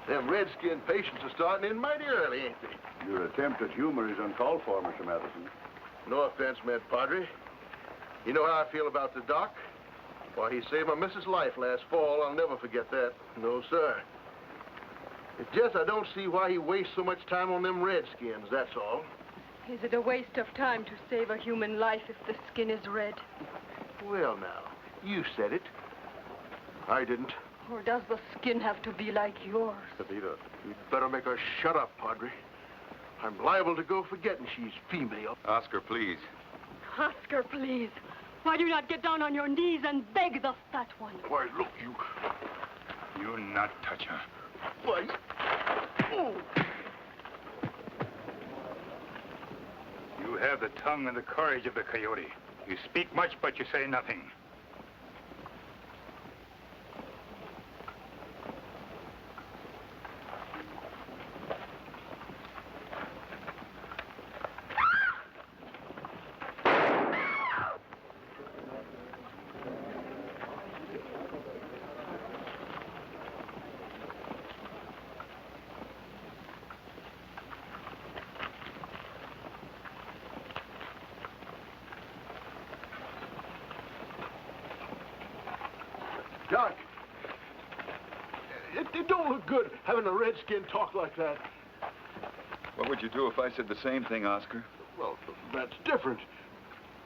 them redskin patients are starting in mighty early, ain't they? Your attempt at humor is uncalled for, Mr. Madison. No offense meant, Padre. You know how I feel about the doc? Why, he saved my missus' life last fall. I'll never forget that. No, sir. It's just I don't see why he wastes so much time on them redskins, that's all. Is it a waste of time to save a human life if the skin is red? Well, now, you said it. I didn't. Or does the skin have to be like yours? Anita, you'd better make her shut up, Padre. I'm liable to go forgetting she's female. Oscar, please. Oscar, please. Why do you not get down on your knees and beg the fat one? Why, look, you... You not touch her. Why... Oh. You have the tongue and the courage of the coyote. You speak much, but you say nothing. Doc, it don't look good having a redskin talk like that. What would you do if I said the same thing, Oscar? Well, that's different.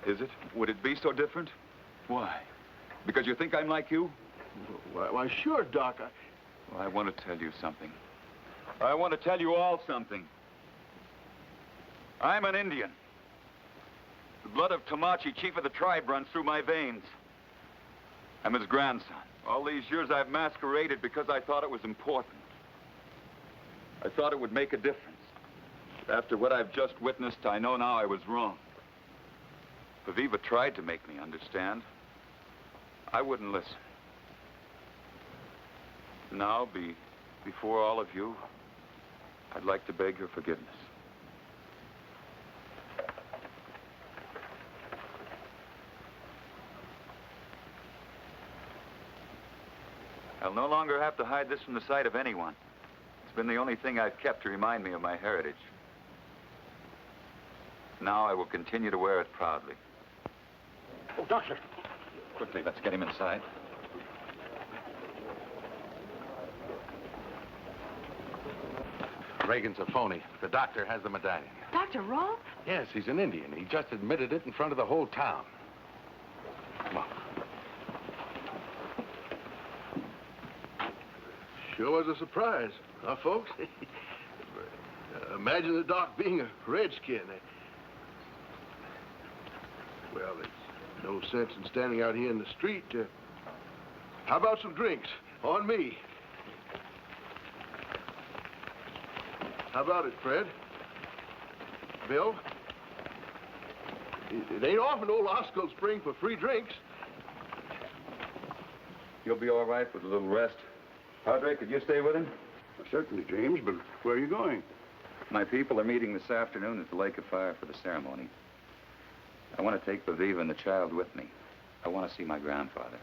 Is it? Would it be so different? Why? Because you think I'm like you? Why sure, Doc. Well, I want to tell you something. I want to tell you all something. I'm an Indian. The blood of Tomachi, chief of the tribe, runs through my veins. I'm his grandson. All these years I've masqueraded because I thought it was important. I thought it would make a difference. After what I've just witnessed, I know now I was wrong. Paviva tried to make me understand. I wouldn't listen. Now, before all of you, I'd like to beg your forgiveness. I'll no longer have to hide this from the sight of anyone. It's been the only thing I've kept to remind me of my heritage. Now I will continue to wear it proudly. Oh, Doctor. Quickly, let's get him inside. Reagan's a phony. The doctor has the medallion. Dr. Rolfe? Yes, he's an Indian. He just admitted it in front of the whole town. Come on. Sure was a surprise, huh, folks? Imagine the doc being a redskin. Well, there's no sense in standing out here in the street. How about some drinks? On me. How about it, Fred? Bill? It ain't often old Osco Spring for free drinks. You'll be all right with a little rest. Padre, could you stay with him? Well, certainly, James, but where are you going? My people are meeting this afternoon at the Lake of Fire for the ceremony. I want to take Paviva and the child with me. I want to see my grandfather.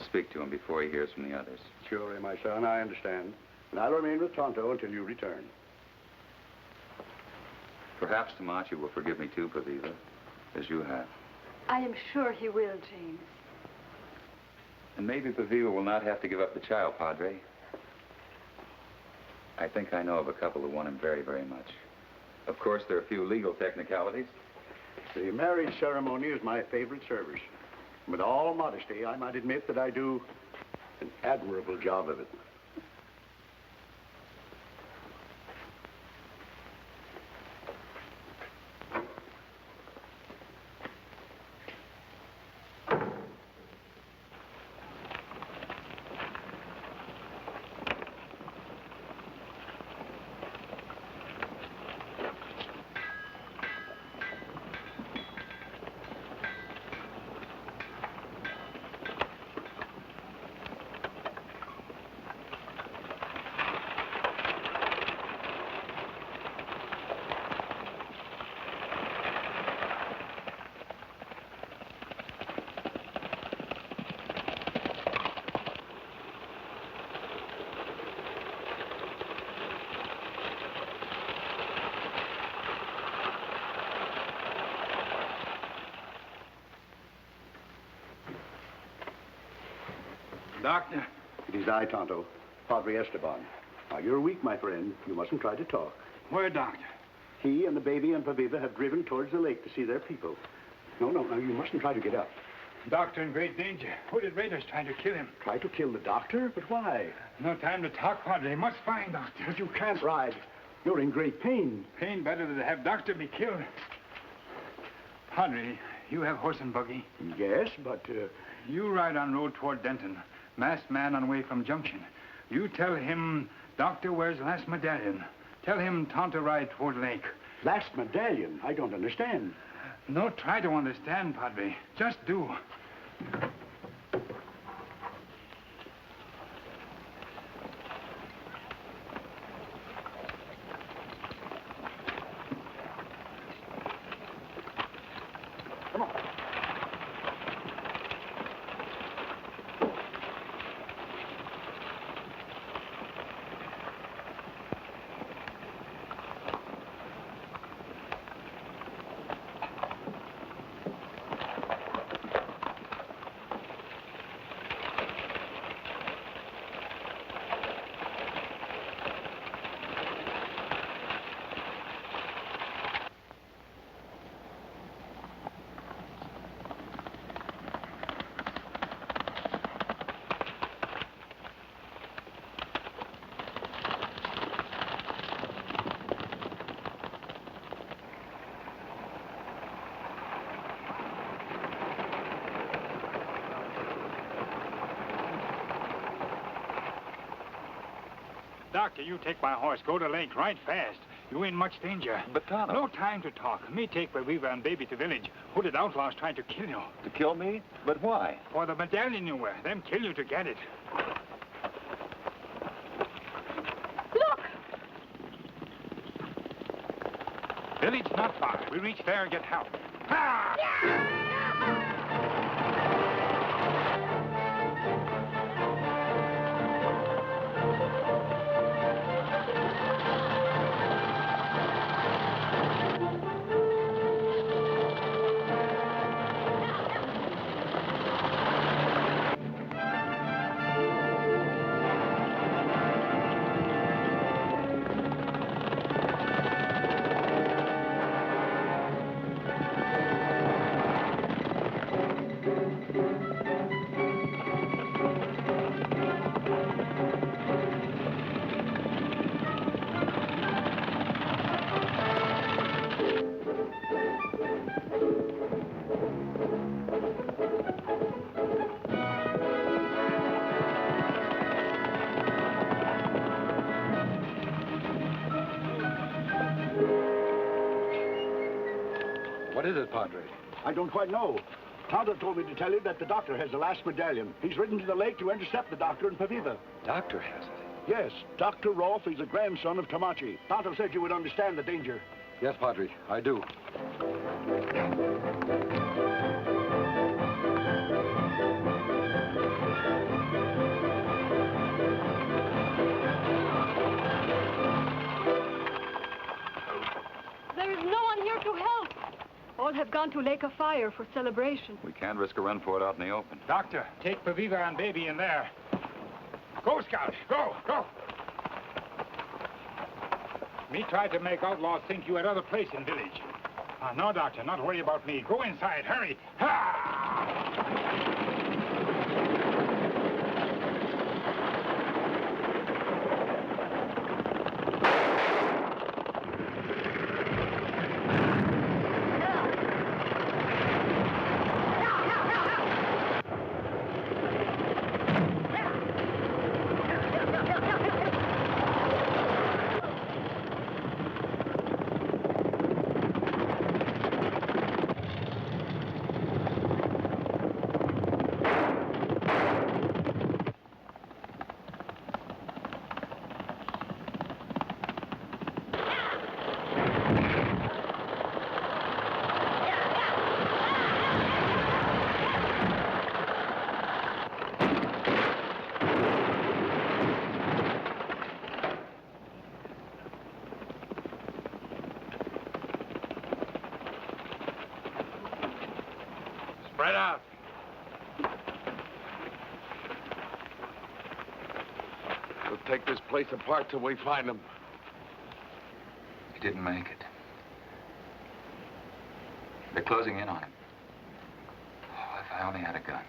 Speak to him before he hears from the others. Surely, my son, I understand. And I'll remain with Tonto until you return. Perhaps Tomachi will forgive me too, Paviva, as you have. I am sure he will, James. And maybe Paviva will not have to give up the child, Padre. I think I know of a couple who want him very, very much. Of course, there are a few legal technicalities. The marriage ceremony is my favorite service. With all modesty, I might admit that I do an admirable job of it. Doctor? It is I, Tonto, Padre Esteban. Now, you're weak, my friend. You mustn't try to talk. Where, Doctor? He and the baby and Paviva have driven towards the lake to see their people. No, now, you mustn't try to get up. Doctor in great danger. Hooded raiders trying to kill him. Try to kill the doctor? But why? No time to talk, Padre. Must find Doctor. But you can't ride. You're in great pain. Pain better than to have Doctor be killed. Padre, you have horse and buggy? Yes, but... You ride on road toward Denton. Masked man on way from Junction. You tell him Doctor wears last medallion. Tell him Tonto ride toward lake. Last medallion? I don't understand. No, try to understand, Padre. Just do. Doctor, you take my horse. Go to lake right fast. You in much danger. But, Tonto... No time to talk. Me take Baviva and baby to village. Hooded outlaws trying to kill you. To kill me? But why? For the medallion you wear. Them kill you to get it. Look! Village not far. We reach there and get help. Ha! What is it, Padre? I don't quite know. Tonto told me to tell you that the doctor has the last medallion. He's ridden to the lake to intercept the doctor and Paviva. Doctor has it? Yes, Dr. Rolfe is a grandson of Tamachi. Tonto said you would understand the danger. Yes, Padre, I do. There is no one here to help. All have gone to Lake of Fire for celebration. We can't risk a run for it out in the open. Doctor, take Paviva and baby in there. Go, Scout. Go, go. Me tried to make outlaws think you had other place in village. No, Doctor, not worry about me. Go inside, hurry. Ha! Spread out. We'll take this place apart till we find them. He didn't make it. They're closing in on him. Oh, if I only had a gun.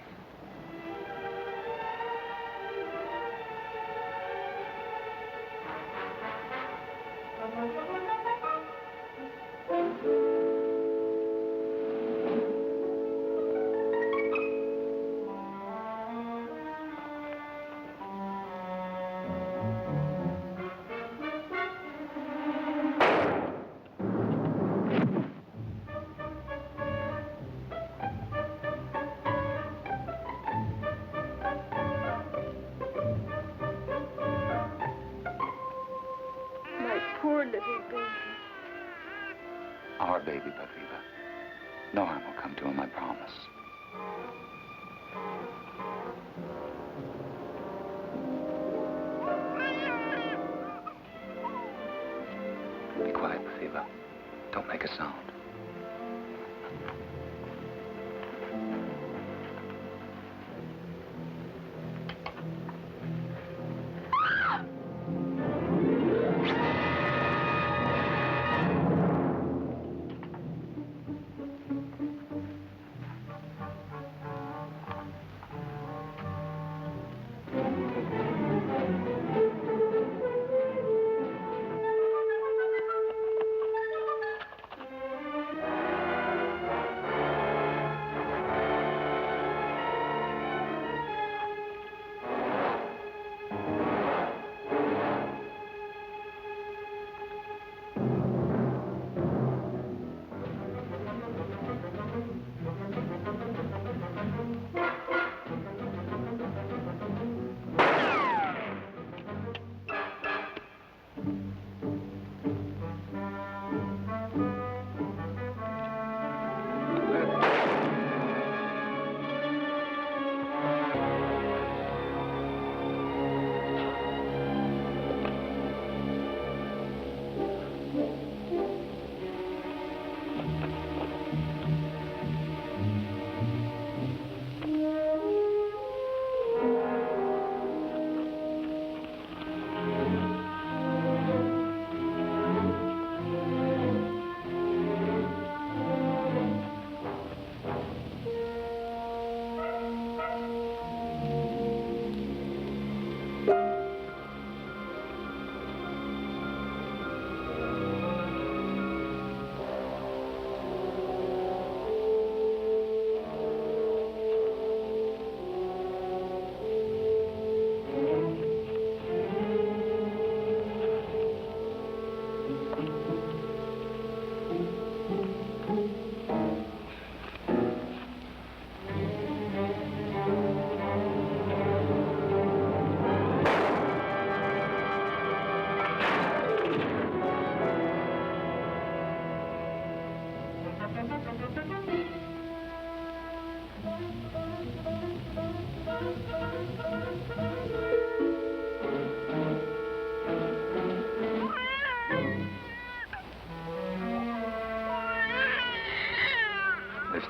Poor little baby. Our baby, Baviva. No harm will come to him, I promise. Be quiet, Baviva. Don't make a sound.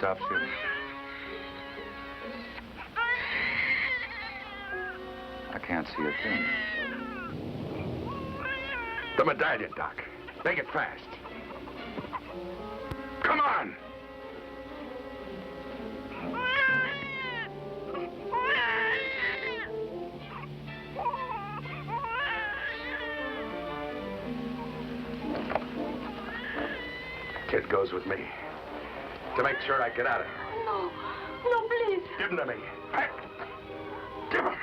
stop shooting? I can't see a thing. The medallion, Doc. Make it fast. Come on! Kid goes with me. To make sure I get out of here. No. No, please. Give him to me. Hey, give him.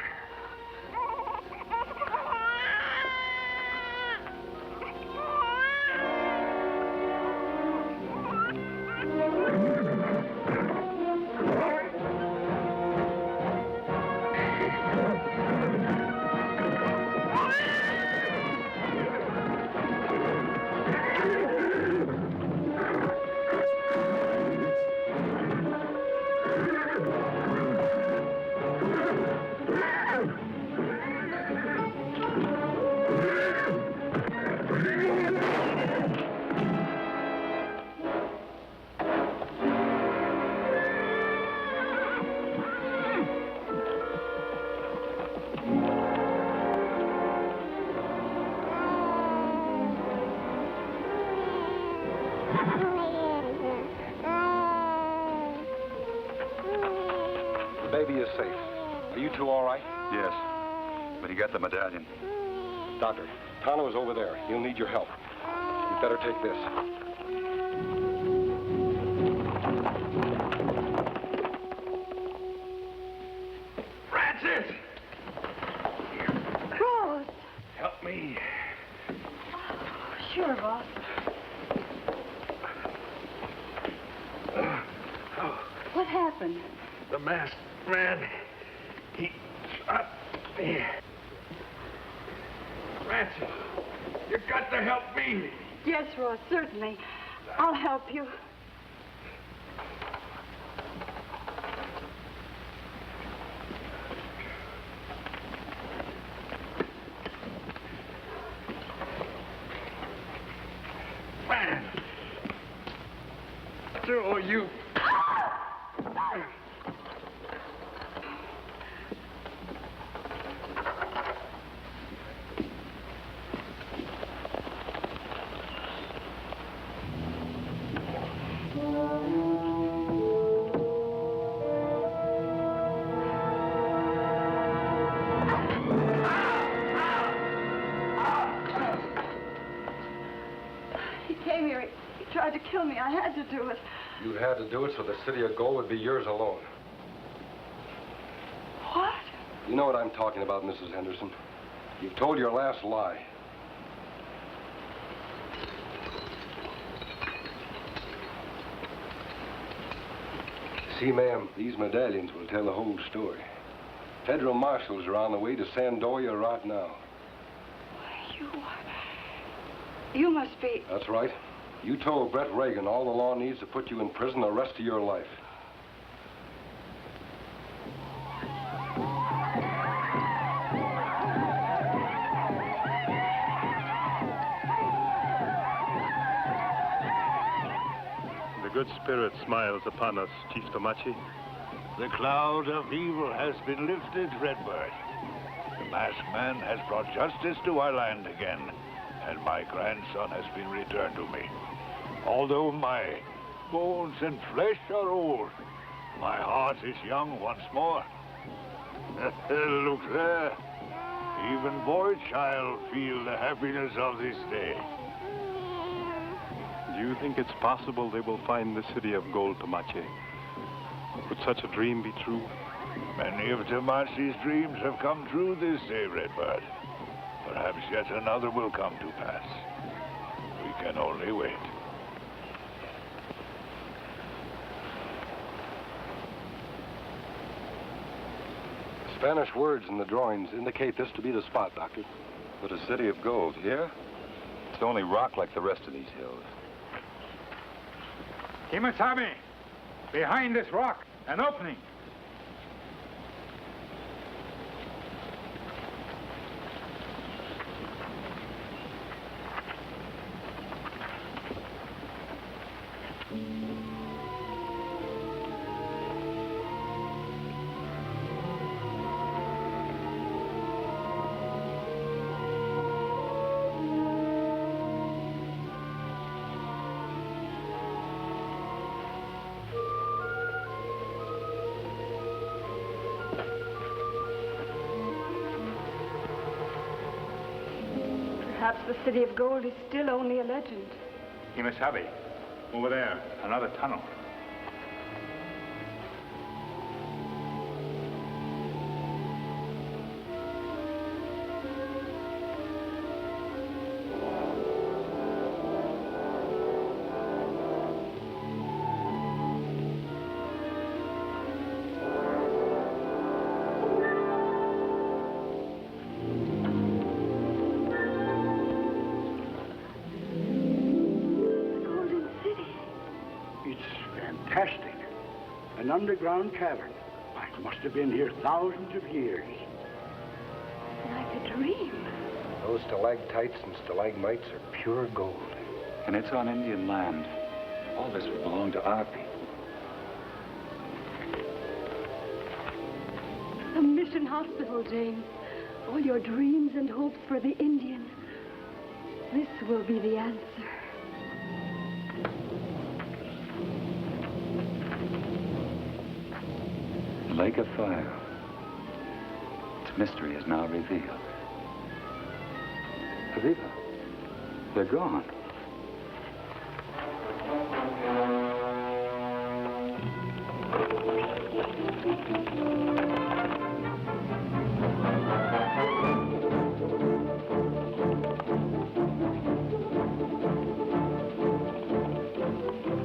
The baby is safe. Are you two all right? Yes. But he got the medallion. Doctor, Tano is over there. He'll need your help. You'd better take this. Francis! Rose! Help me. Sure, boss. What happened? The masked man, he shot me. Francis, you got to help me. Yes, Ross, certainly. I'll help you. Man. Oh, you. He came here. He tried to kill me. I had to do it. You had to do it so the city of gold would be yours alone. What? You know what I'm talking about, Mrs. Henderson. You've told your last lie. See, ma'am, these medallions will tell the whole story. Federal marshals are on the way to Sandoya right now. You must be... That's right. You told Brett Reagan all the law needs to put you in prison the rest of your life. The good spirit smiles upon us, Chief Tomachi. The cloud of evil has been lifted, Redbird. The masked man has brought justice to our land again, and my grandson has been returned to me. Although my bones and flesh are old, my heart is young once more. Look there. Even boy child feel the happiness of this day. Do you think it's possible they will find the city of gold, Tomachi? Could such a dream be true? Many of Tomachi's dreams have come true this day, Redbird. Perhaps yet another will come to pass. We can only wait. Spanish words in the drawings indicate this to be the spot, Doctor. But a city of gold, yeah? It's only rock like the rest of these hills. Kimasabi, behind this rock, an opening. Perhaps the City of Gold is still only a legend. Kimasabi. Over there. Another tunnel. Fantastic. An underground cavern. Why, it must have been here thousands of years. Like a dream. Those stalactites and stalagmites are pure gold. And it's on Indian land. All this will belong to our people. A mission hospital, James. All your dreams and hopes for the Indian. This will be the answer. Lake of Fire. Its mystery is now revealed. Aviva, they're gone.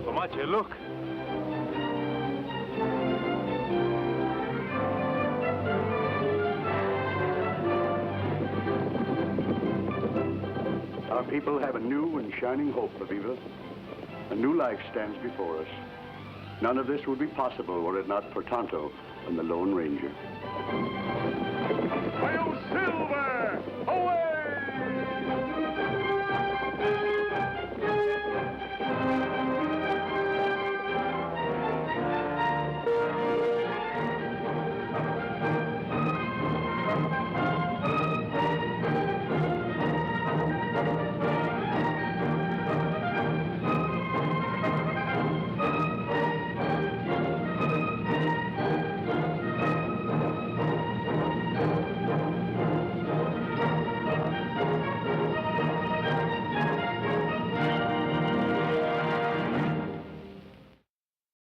Camacho, look. Our people have a new and shining hope, Aviva. A new life stands before us. None of this would be possible were it not for Tonto and the Lone Ranger. Hail Silver!